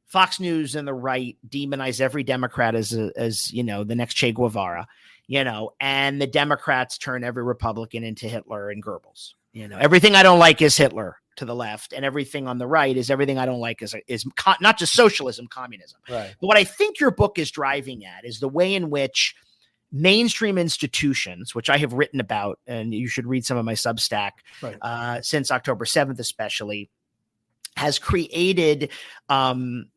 Fox News and the right demonize every Democrat as the next Che Guevara, and the Democrats turn every Republican into Hitler and Goebbels. Everything I don't like is Hitler to the left, and everything on the right is everything I don't like is not just socialism, communism.
Right.
But what I think your book is driving at is the way in which mainstream institutions, which I have written about, and you should read some of my Substack, since October 7th, especially, has created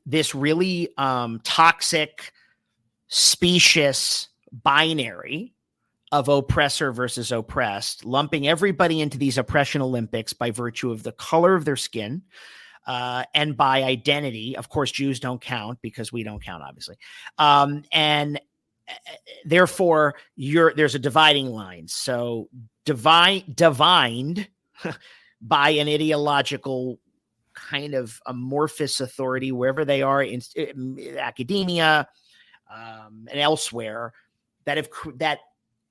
this really toxic, specious binary of oppressor versus oppressed, lumping everybody into these oppression Olympics by virtue of the color of their skin and by identity. Of course, Jews don't count because we don't count, obviously. And therefore, there's a dividing line. So divined by an ideological kind of amorphous authority, wherever they are in academia and elsewhere, that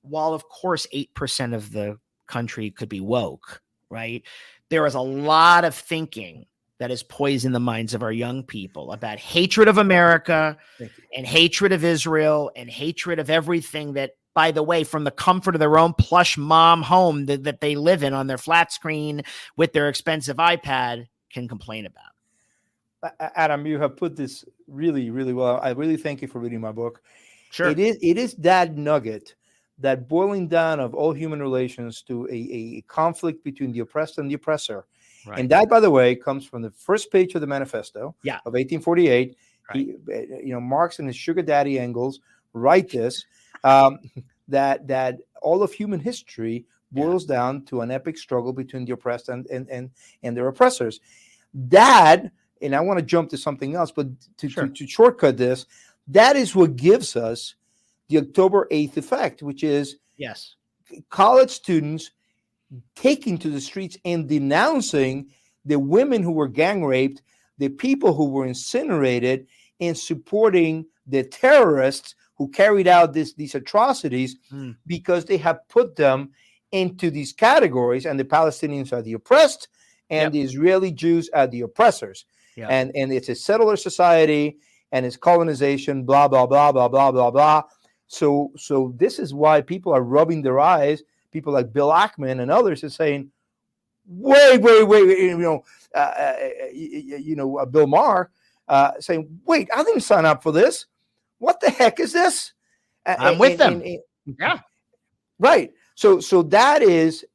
while of course 8% of the country could be woke, right? There is a lot of thinking that has poisoned the minds of our young people about hatred of America and hatred of Israel and hatred of everything that, by the way, from the comfort of their own plush mom home that they live in on their flat screen with their expensive iPad can complain about.
Adam, you have put this really, really well. I really thank you for reading my book.
Sure.
It is that nugget, that boiling down of all human relations to a conflict between the oppressed and the oppressor. Right. And that, by the way, comes from the first page of the manifesto of 1848. Right. Marx and his sugar daddy Engels write this, that all of human history boils down to an epic struggle between the oppressed and their oppressors. That, and I want to jump to something else, but to shortcut this, that is what gives us the October 8th effect, which is college students taking to the streets and denouncing the women who were gang raped the people who were incinerated in supporting the terrorists who carried out these atrocities because they have put them into these categories, and the Palestinians are the oppressed and the Israeli Jews are the oppressors. And it's a settler society and it's colonization, blah, blah, blah, blah, blah, blah, blah. So this is why people are rubbing their eyes. People like Bill Ackman and others are saying, wait, Bill Maher saying, wait, I didn't sign up for this. What the heck is this?
I'm with them.
Right. So that is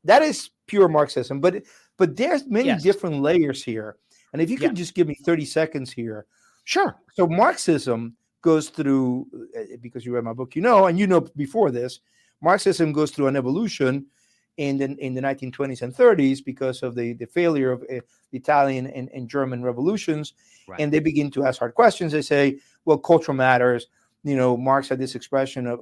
pure Marxism, but there's many different layers here. And if you could just give me 30 seconds here.
Sure.
So Marxism goes through, because you read my book, and before this, Marxism goes through an evolution in the 1920s and 30s because of the failure of the Italian and German revolutions. Right. And they begin to ask hard questions. They say, well, culture matters. Marx had this expression of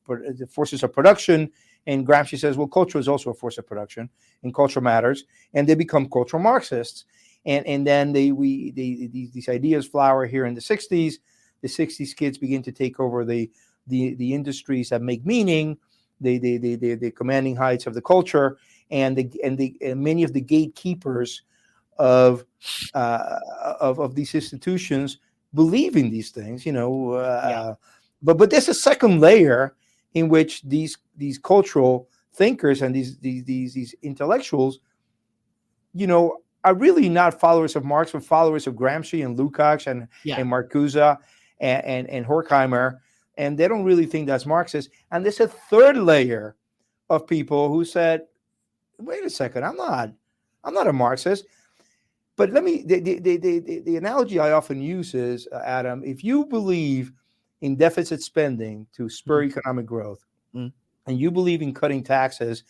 the forces of production, and Gramsci says, well, culture is also a force of production, and culture matters, and they become cultural Marxists, and then these ideas flower here in the 60s. The 60s kids begin to take over the industries that make meaning, the commanding heights of the culture, and many of the gatekeepers of these institutions believe in these things, but there's a second layer in which these cultural thinkers and these intellectuals, are really not followers of Marx, but followers of Gramsci and Lukács and Marcuse and Horkheimer, and they don't really think that's Marxist. And there's a third layer of people who said, wait a second, I'm not a Marxist. But the analogy I often use is, Adam, if you believe in deficit spending to spur economic growth, and you believe in cutting taxes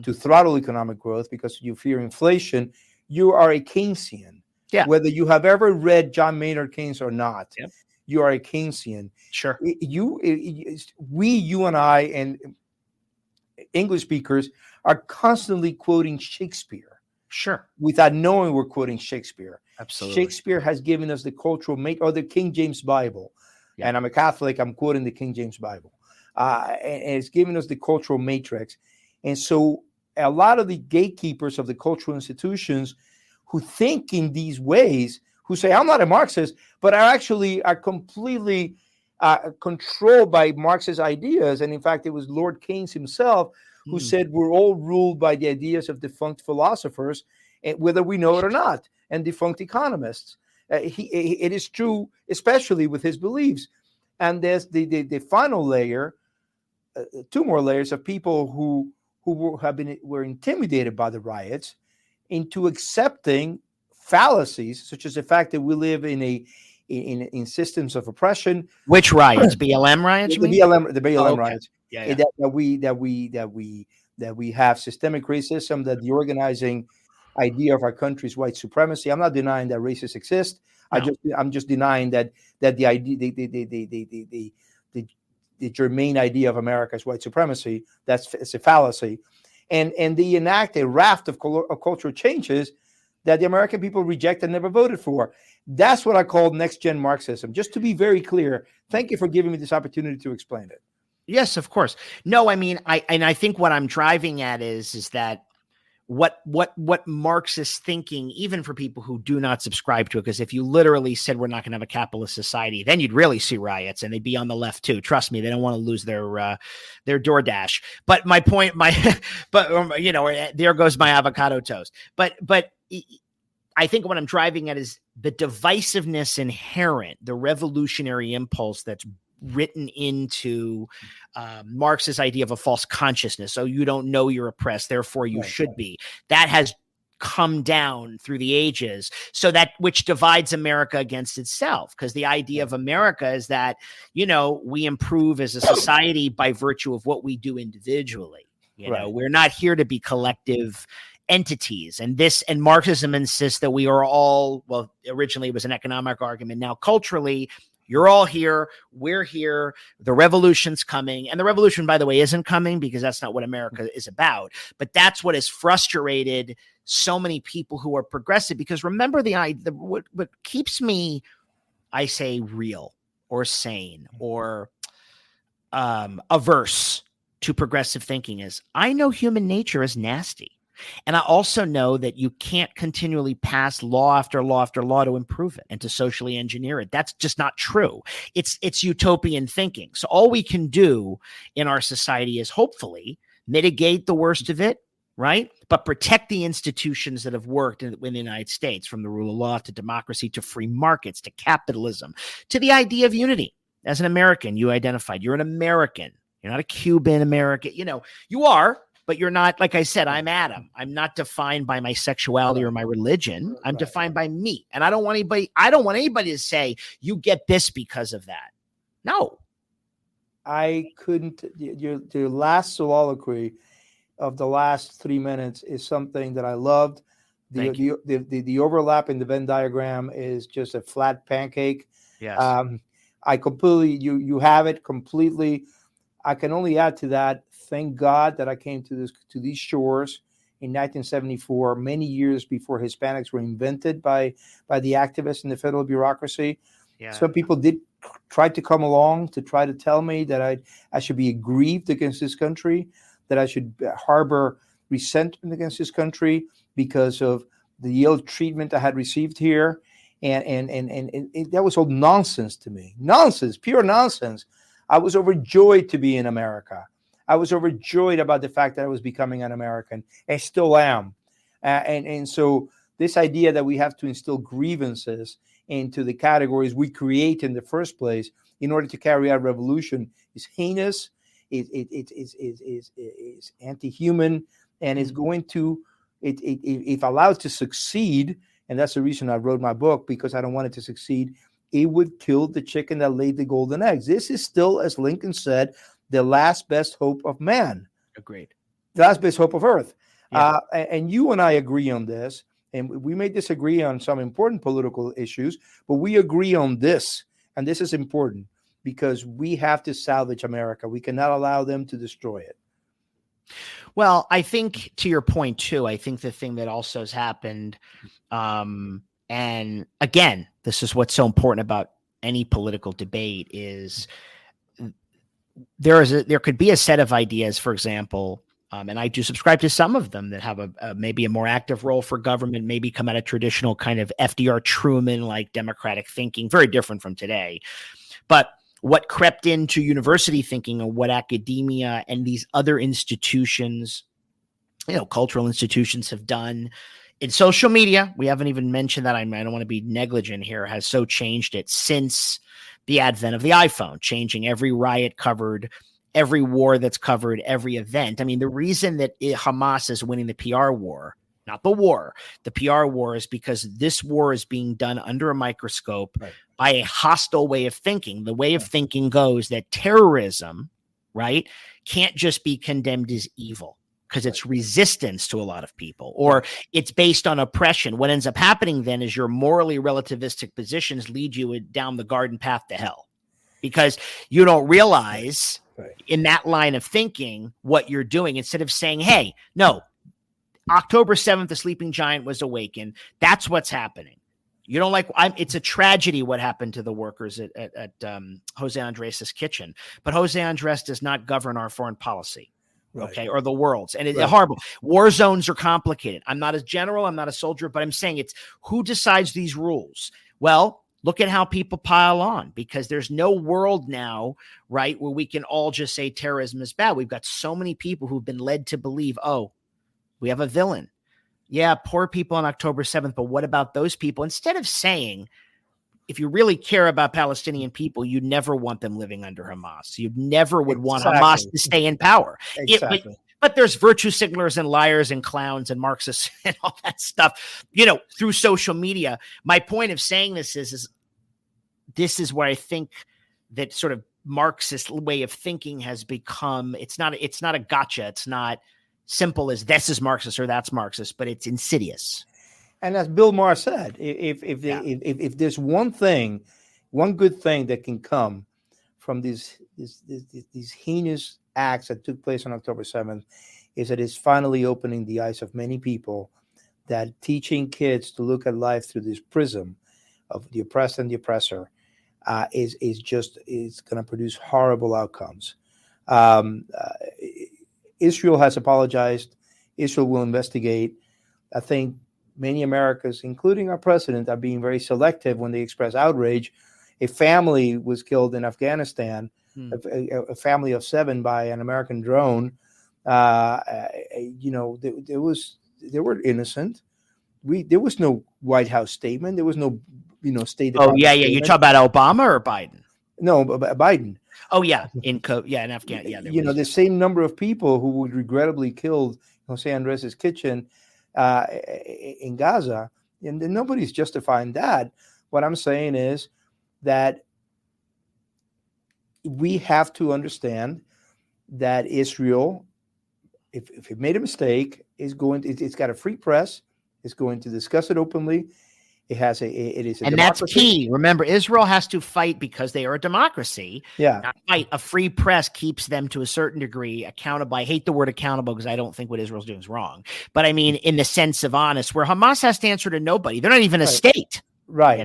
to throttle economic growth because you fear inflation, you are a Keynesian. Yeah. Whether you have ever read John Maynard Keynes or not, you are a Keynesian.
Sure.
You and I and English speakers are constantly quoting Shakespeare.
Sure.
Without knowing we're quoting Shakespeare.
Absolutely.
Shakespeare has given us the cultural or the King James Bible. Yeah. And I'm a Catholic, I'm quoting the King James Bible. And it's given us the cultural matrix. And so a lot of the gatekeepers of the cultural institutions who think in these ways, who say, I'm not a Marxist, but are completely controlled by Marxist ideas. And in fact, it was Lord Keynes himself who said we're all ruled by the ideas of defunct philosophers, whether we know it or not, and defunct economists. It is true, especially with his beliefs. And there's the final layer, two more layers of people who were intimidated by the riots into accepting fallacies, such as the fact that we live in systems of oppression.
Which riots? BLM riots?
The BLM riots.
Yeah.
That we have systemic racism, that the organizing idea of our country is white supremacy. I'm not denying that racists exist. No. I'm just denying that the idea, the germane idea of America is white supremacy. It's a fallacy, and they enact a raft of cultural changes that the American people reject and never voted for. That's what I call next gen Marxism. Just to be very clear, thank you for giving me this opportunity to explain it.
Yes, of course. No, I mean, I think what I'm driving at is that what Marxist thinking, even for people who do not subscribe to it, because if you literally said we're not going to have a capitalist society, then you'd really see riots, and they'd be on the left too. Trust me, they don't want to lose their DoorDash. But my point, there goes my avocado toast. But I think what I'm driving at is the divisiveness inherent, the revolutionary impulse that's written into Marx's idea of a false consciousness. So you don't know you're oppressed, therefore you should be. That has come down through the ages. So that which divides America against itself, because the idea of America is that, we improve as a society by virtue of what we do individually. We're not here to be collective entities, and Marxism insists that we are all, well, originally it was an economic argument, now culturally You're all here. We're here. The revolution's coming. And the revolution, by the way, isn't coming because that's not what America is about. But that's what has frustrated so many people who are progressive. Because remember, what keeps me, I say, real or sane or averse to progressive thinking is I know human nature is nasty. And I also know that you can't continually pass law after law after law to improve it and to socially engineer it. That's just not true. It's utopian thinking. So all we can do in our society is hopefully mitigate the worst of it, right? But protect the institutions that have worked in the United States, from the rule of law to democracy to free markets to capitalism to the idea of unity. As an American, you identified you're an American. You're not a Cuban American. You are. But you're not, like I said, I'm Adam. I'm not defined by my sexuality or my religion. I'm defined by me. And I don't want anybody to say you get this because of that. No.
I couldn't. Your last soliloquy of the last 3 minutes is something that I loved. The overlap in the Venn diagram is just a flat pancake.
Yes.
I completely, you have it completely. I can only add to that. Thank God that I came to these shores in 1974, many years before Hispanics were invented by the activists in the federal bureaucracy. Yeah. Some people did try to come along to try to tell me that I should be aggrieved against this country, that I should harbor resentment against this country because of the ill treatment I had received here. And that was all nonsense to me. Nonsense, pure nonsense. I was overjoyed to be in America. I was overjoyed about the fact that I was becoming an American. I still am. And so this idea that we have to instill grievances into the categories we create in the first place in order to carry out revolution is heinous, is anti-human, and is going to, if allowed to succeed, and that's the reason I wrote my book, because I don't want it to succeed, it would kill the chicken that laid the golden eggs. This is still, as Lincoln said, the last best hope of man.
Agreed.
The last best hope of earth.
Yeah.
And you and I agree on this. And we may disagree on some important political issues, but we agree on this. And this is important because we have to salvage America. We cannot allow them to destroy it.
Well, I think to your point, too, I think the thing that also has happened, and again, this is what's so important about any political debate is there could be a set of ideas, for example, and I do subscribe to some of them that have maybe a more active role for government, maybe come out of traditional kind of FDR Truman like democratic thinking, very different from today. But what crept into university thinking and what academia and these other institutions, cultural institutions have done in social media, we haven't even mentioned that. I don't want to be negligent here, has so changed it since the advent of the iPhone, changing every riot covered, every war that's covered, every event. I mean, the reason that Hamas is winning the PR war, not the war, the PR war, is because this war is being done under a microscope by a hostile way of thinking. The way of thinking goes that terrorism, right, can't just be condemned as evil because it's resistance to a lot of people, or it's based on oppression. What ends up happening then is your morally relativistic positions lead you down the garden path to hell because you don't realize in that line of thinking what you're doing. Instead of saying, hey, no, October 7th, the sleeping giant was awakened. That's what's happening. You don't like, it's a tragedy what happened to the workers at Jose Andres' kitchen, but Jose Andres does not govern our foreign policy. Okay, or the world's, and it's horrible. War zones are complicated. I'm not a general, I'm not a soldier, but I'm saying it's who decides these rules. Well, look at how people pile on because there's no world now, right, where we can all just say terrorism is bad. We've got so many people who've been led to believe, oh, we have a villain. Yeah, poor people on October 7th, but what about those people? Instead of saying, if you really care about Palestinian people, you'd never want them living under Hamas. You never would want Hamas to stay in power.
Exactly.
But there's virtue signalers and liars and clowns and Marxists and all that stuff, through social media. My point of saying this is this is where I think that sort of Marxist way of thinking has become, it's not a gotcha. It's not simple as this is Marxist or that's Marxist, but it's insidious.
And as Bill Maher said, if there's one thing one good thing that can come from these heinous acts that took place on October 7th is that it's finally opening the eyes of many people that teaching kids to look at life through this prism of the oppressed and the oppressor is going to produce horrible outcomes. Israel has apologized. Israel will investigate. I think many Americans, including our president, are being very selective when they express outrage. A family was killed in Afghanistan, a family of 7 by an American drone. They were innocent. There was no White House statement. There was no, State Department.
Oh, yeah. You talk about Obama or Biden?
No, Biden.
Oh, yeah. In Afghanistan. Yeah.
The same number of people who would regrettably killed Jose Andres' kitchen in Gaza, and nobody's justifying that. What I'm saying is that we have to understand that Israel, if it made a mistake, it's got a free press. It's going to discuss it openly. It is a
and
democracy.
That's key. Remember, Israel has to fight because they are a democracy.
Yeah.
Not fight. A free press keeps them to a certain degree accountable. I hate the word accountable because I don't think what Israel's doing is wrong. But I mean, in the sense of honest, where Hamas has to answer to nobody. They're not even a state.
Right.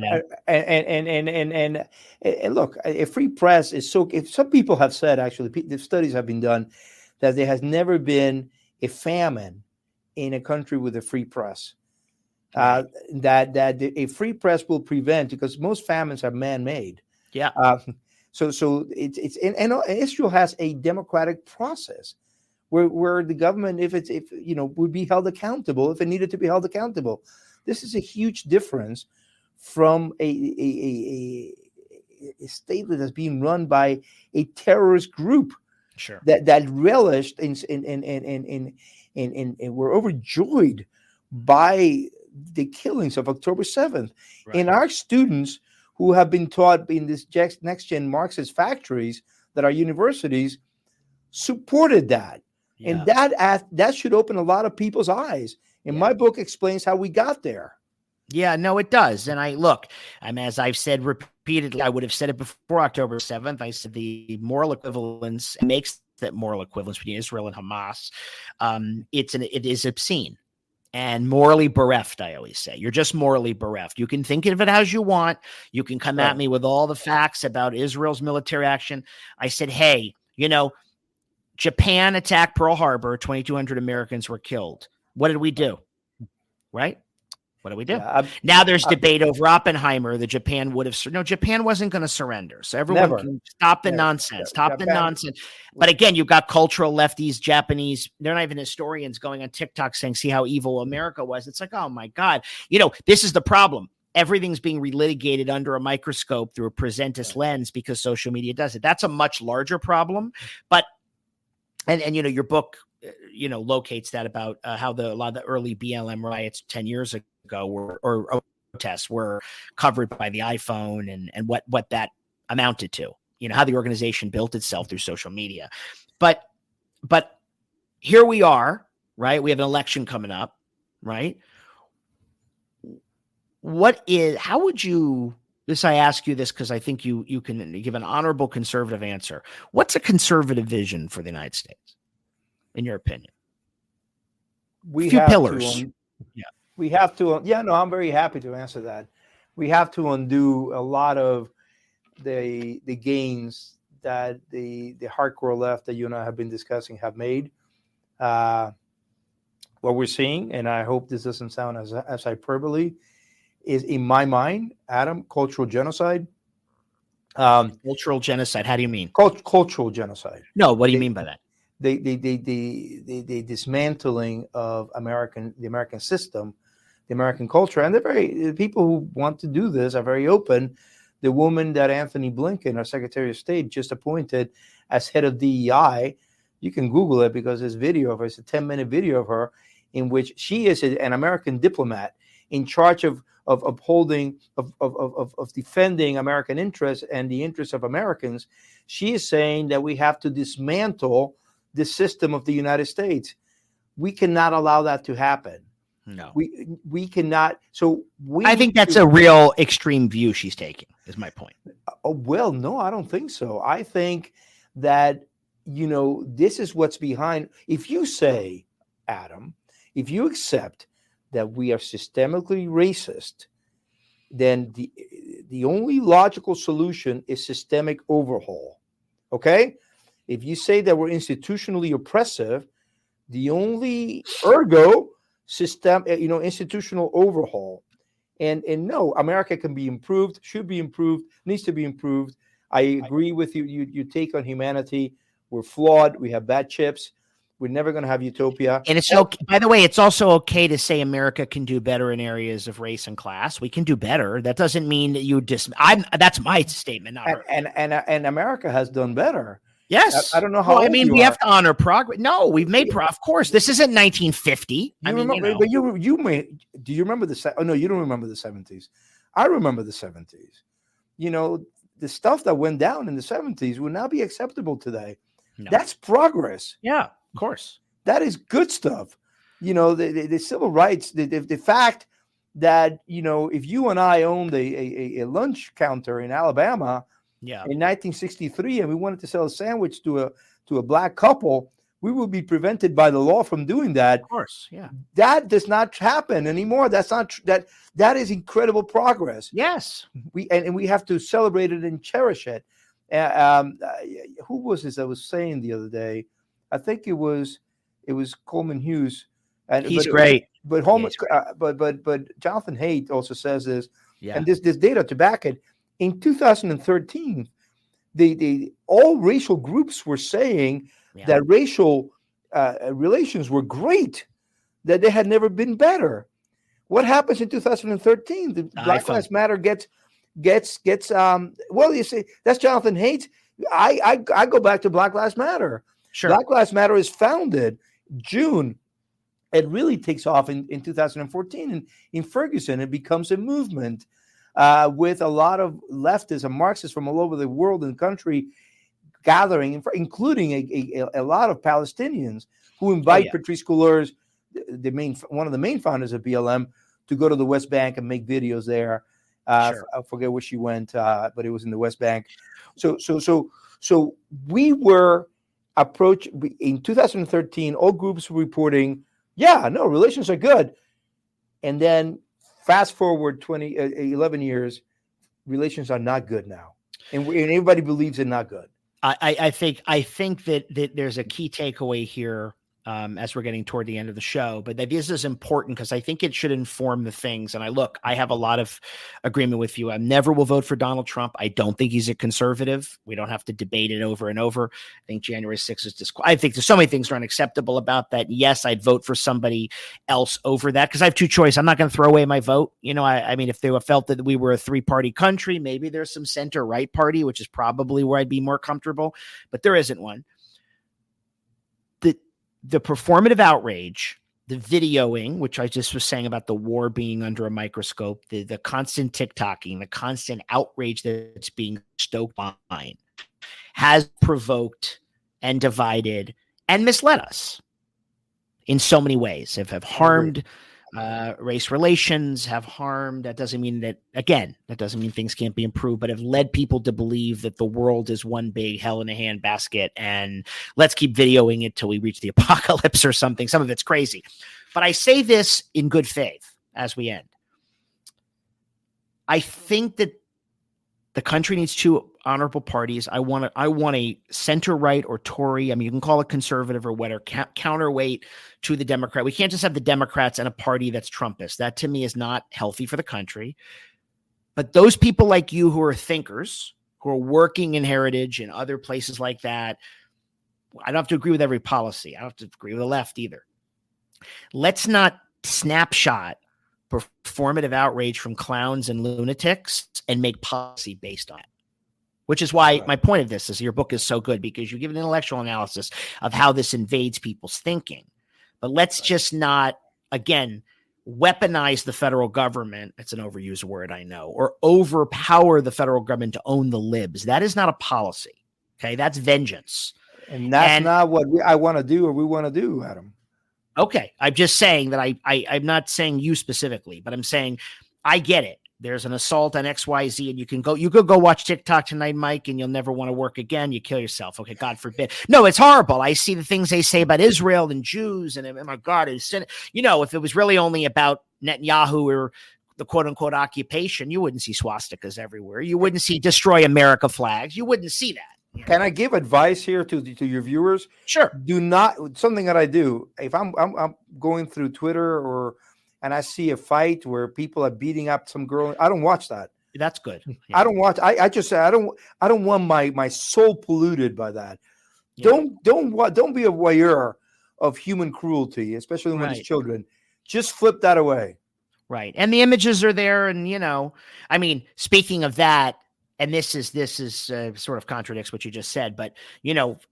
And look, a free press is so. If some people have said, actually, the studies have been done that there has never been a famine in a country with a free press. That a free press will prevent, because most famines are man-made.
Yeah.
So it's and Israel has a democratic process where the government, if would be held accountable if it needed to be held accountable. This is a huge difference from a state that is being run by a terrorist group.
Sure.
That relished and were overjoyed by the killings of October 7th. Right. And our students who have been taught in this next gen Marxist factories that are universities supported that. Yeah. And that should open a lot of people's eyes. And my book explains how we got there.
Yeah, no, it does. And as I've said repeatedly, I would have said it before October 7th. I said the moral equivalence makes that moral equivalence between Israel and Hamas. It is obscene and morally bereft. I always say you're just morally bereft. You can think of it as you want. You can come at me with all the facts about Israel's military action. I said, hey, Japan attacked Pearl Harbor. 2,200 Americans were killed. What did we do? Right? What do we do? Now there's debate over Oppenheimer. Japan wasn't going to surrender. So everyone can stop the nonsense. Stop the nonsense. But again, you've got cultural lefties, Japanese. They're not even historians going on TikTok saying, see how evil America was. It's like, oh my God. This is the problem. Everything's being relitigated under a microscope through a presentist lens because social media does it. That's a much larger problem. But, and your book, locates that about how a lot of the early BLM riots 10 years ago or protests were covered by the iPhone and what that amounted to, how the organization built itself through social media. But here we are, right? We have an election coming up, right? How would you, I ask you this because I think you can give an honorable conservative answer. What's a conservative vision for the United States, in your opinion?
We
few
have
pillars.
We have to. I'm very happy to answer that. We have to undo a lot of the gains that the hardcore left that you and I have been discussing have made. What we're seeing, and I hope this doesn't sound as hyperbole, is in my mind, Adam, cultural genocide.
Cultural genocide. How do you mean?
Cultural genocide.
No, what do you mean by that?
The dismantling of the American system, the American culture, and the people who want to do this are very open. The woman that Anthony Blinken, our Secretary of State, just appointed as head of DEI, you can Google it because there's video of her. It's a 10-minute video of her in which she is an American diplomat in charge of upholding, of defending American interests and the interests of Americans. She is saying that we have to dismantle the system of the United States. We cannot allow that to happen.
No.
We cannot. So
I think that's a real extreme view she's taking, is my point.
Oh, well, no, I don't think so. I think that, this is what's behind. If you say, Adam, if you accept that we are systemically racist, then the only logical solution is systemic overhaul. Okay? If you say that we're institutionally oppressive, the only institutional overhaul. And no, America can be improved, should be improved, needs to be improved. I agree with you. You take on humanity. We're flawed. We have bad chips. We're never going to have utopia.
And it's okay. By the way, it's also okay to say America can do better in areas of race and class. We can do better. That doesn't mean that you that's my statement. Not
and America has done better.
Yes.
I don't know how.
Well, I mean, we have to honor progress. No, we've made progress. Of course, this isn't 1950.
But you may. Do you remember the? Oh no, you don't remember the 70s. I remember the 70s. The stuff that went down in the 70s would not be acceptable today. No. That's progress.
Yeah, of course.
That is good stuff. The civil rights. The fact that if you and I owned a lunch counter in Alabama.
Yeah.
In 1963, and we wanted to sell a sandwich to a black couple, we would be prevented by the law from doing that.
Of course, yeah.
That does not happen anymore. That's not that is incredible progress.
Yes.
We have to celebrate it and cherish it. Who was this I was saying the other day? I think it was Coleman Hughes. And
he's great.
But Jonathan Haidt also says this,
yeah.
And this data to back it. In 2013, all racial groups were saying that racial relations were great, that they had never been better. What happens in 2013? The Black Lives Matter gets. Well, you see, that's Jonathan Haidt. I go back to Black Lives Matter.
Sure.
Black Lives Matter is founded June. It really takes off in 2014, and in Ferguson, it becomes a movement. With a lot of leftists and Marxists from all over the world and country gathering, including a lot of Palestinians who invite Patrisse Cullors, one of the main founders of BLM, to go to the West Bank and make videos there.
Sure.
I forget where she went, but it was in the West Bank. So we were approached in 2013. All groups were reporting, relations are good, and then. Fast forward 11 years, relations are not good now, and everybody believes they're not good.
I think that there's a key takeaway here as we're getting toward the end of the show, but that this is important because I think it should inform the things. And I have a lot of agreement with you. I never will vote for Donald Trump. I don't think he's a conservative. We don't have to debate it over and over. I think January 6th is I think there's so many things that are unacceptable about that. Yes, I'd vote for somebody else over that because I have two choices. I'm not going to throw away my vote. I mean, if they felt that we were a 3-party country, maybe there's some center-right party, which is probably where I'd be more comfortable, but there isn't one. The performative outrage, the videoing, which I just was saying about the war being under a microscope, the constant TikToking, the constant outrage that's being stoked online has provoked and divided and misled us in so many ways. Have harmed race relations, have harmed. That doesn't mean that doesn't mean things can't be improved, but have led people to believe that the world is one big hell in a handbasket and let's keep videoing it till we reach the apocalypse or something. Some of it's crazy. But I say this in good faith as we end. I think that the country needs two honorable parties. I want a center right or Tory. I mean, you can call it conservative or whatever, counterweight to the Democrat. We can't just have the Democrats and a party that's Trumpist. That to me is not healthy for the country. But those people like you who are thinkers, who are working in Heritage and other places like that, I don't have to agree with every policy. I don't have to agree with the left either. Let's not snapshot performative outrage from clowns and lunatics and make policy based on it. Which is why my point of this is your book is so good, because you give an intellectual analysis of how this invades people's thinking. But let's just not, again, weaponize the federal government. It's an overused word, I know, or overpower the federal government to own the libs. That is not a policy. Okay. That's vengeance.
And that's not what I want to do or we want to do, Adam.
Okay. I'm just saying that I'm not saying you specifically, but I'm saying I get it. There's an assault on XYZ, and you could go watch TikTok tonight, Mike, and you'll never want to work again. You kill yourself. Okay. God forbid. No, it's horrible. I see the things they say about Israel and Jews, and oh my God, if it was really only about Netanyahu or the quote unquote occupation, you wouldn't see swastikas everywhere. You wouldn't see destroy America flags. You wouldn't see that.
Can I give advice here to your viewers?
Sure.
Do not, something that I do, if I'm going through Twitter and I see a fight where people are beating up some girl, I don't watch that.
That's good. Yeah.
I don't watch. I just say I don't want my soul polluted by that. Yeah. Don't be a voyeur of human cruelty, especially when it's children. Just flip that away.
Right. And the images are there. And, I mean, speaking of that, and this is sort of contradicts what you just said, but,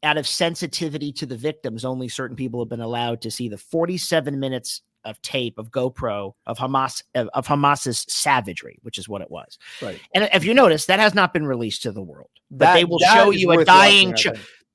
out of sensitivity to the victims, only certain people have been allowed to see the 47 minutes of tape of GoPro of Hamas's savagery, which is what it was.
Right.
And if you notice, that has not been released to the world, but they will show you a dying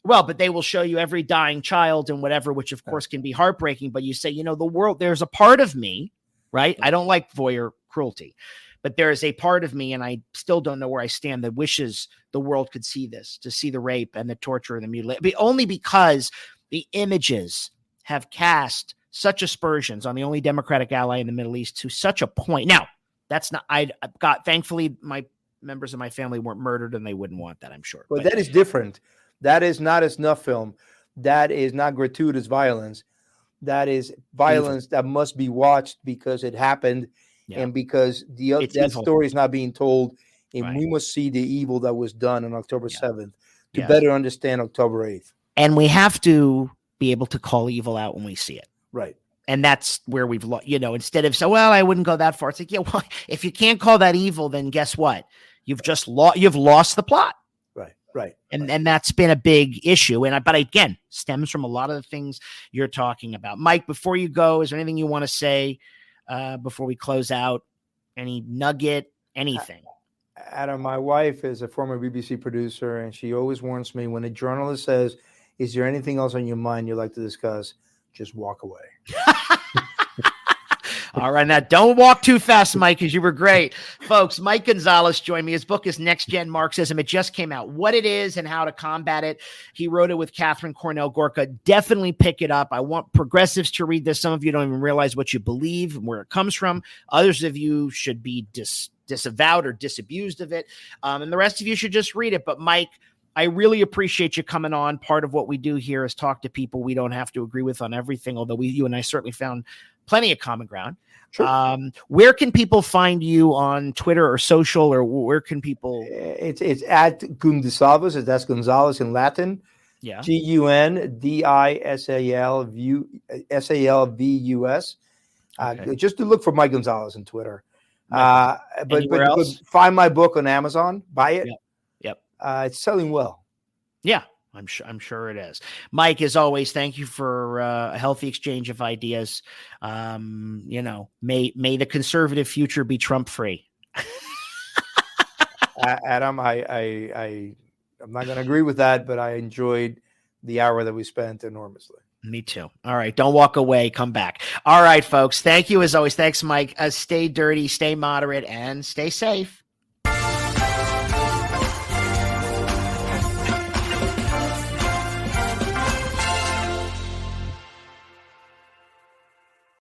but they will show you every dying child and whatever, which of course can be heartbreaking. But you say, the world, there's a part of me, right? I don't like voyeur cruelty, but there is a part of me, and I still don't know where I stand, that wishes the world could see this, to see the rape and the torture and the mutilation, only because the images have cast such aspersions on the only democratic ally in the Middle East to such a point. Now, that's not, thankfully, my members of my family weren't murdered, and they wouldn't want that, I'm sure.
But that is different. That is not a snuff film. That is not gratuitous violence. That is violence that must be watched because it happened, and because that story is not being told. And we must see the evil that was done on October 7th to better understand October 8th.
And we have to be able to call evil out when we see it.
Right.
And that's where we've, instead of I wouldn't go that far. It's like, if you can't call that evil, then guess what? You've just lost the plot.
Right.
And that's been a big issue. But again, stems from a lot of the things you're talking about. Mike, before you go, is there anything you want to say before we close out? Any nugget, anything?
Adam, my wife is a former BBC producer, and she always warns me, when a journalist says, "Is there anything else on your mind you'd like to discuss?" Just walk away.
All right. Now, don't walk too fast, Mike, because you were great. Folks, Mike Gonzalez joined me. His book is Next Gen Marxism. It just came out. What it is and how to combat it. He wrote it with Catherine Cornell Gorka. Definitely pick it up. I want progressives to read this. Some of you don't even realize what you believe and where it comes from. Others of you should be disavowed or disabused of it. And the rest of you should just read it. But, Mike, I really appreciate you coming on. Part of what we do here is talk to people we don't have to agree with on everything, although you and I certainly found plenty of common ground. Sure. Where can people find you on Twitter or social, or where can people?
It's at Gonzalez. That's Gonzalez in Latin.
Yeah.
GUNDISALVUS. Just to look for Mike Gonzalez on Twitter. But find my book on Amazon. Buy it.
Yep.
It's selling well.
Yeah. I'm sure it is. Mike, as always, thank you for a healthy exchange of ideas. May the conservative future be Trump free.
Adam, I'm not going to agree with that, but I enjoyed the hour that we spent enormously.
Me too. All right. Don't walk away. Come back. All right, folks. Thank you as always. Thanks, Mike. Stay dirty, stay moderate, and stay safe.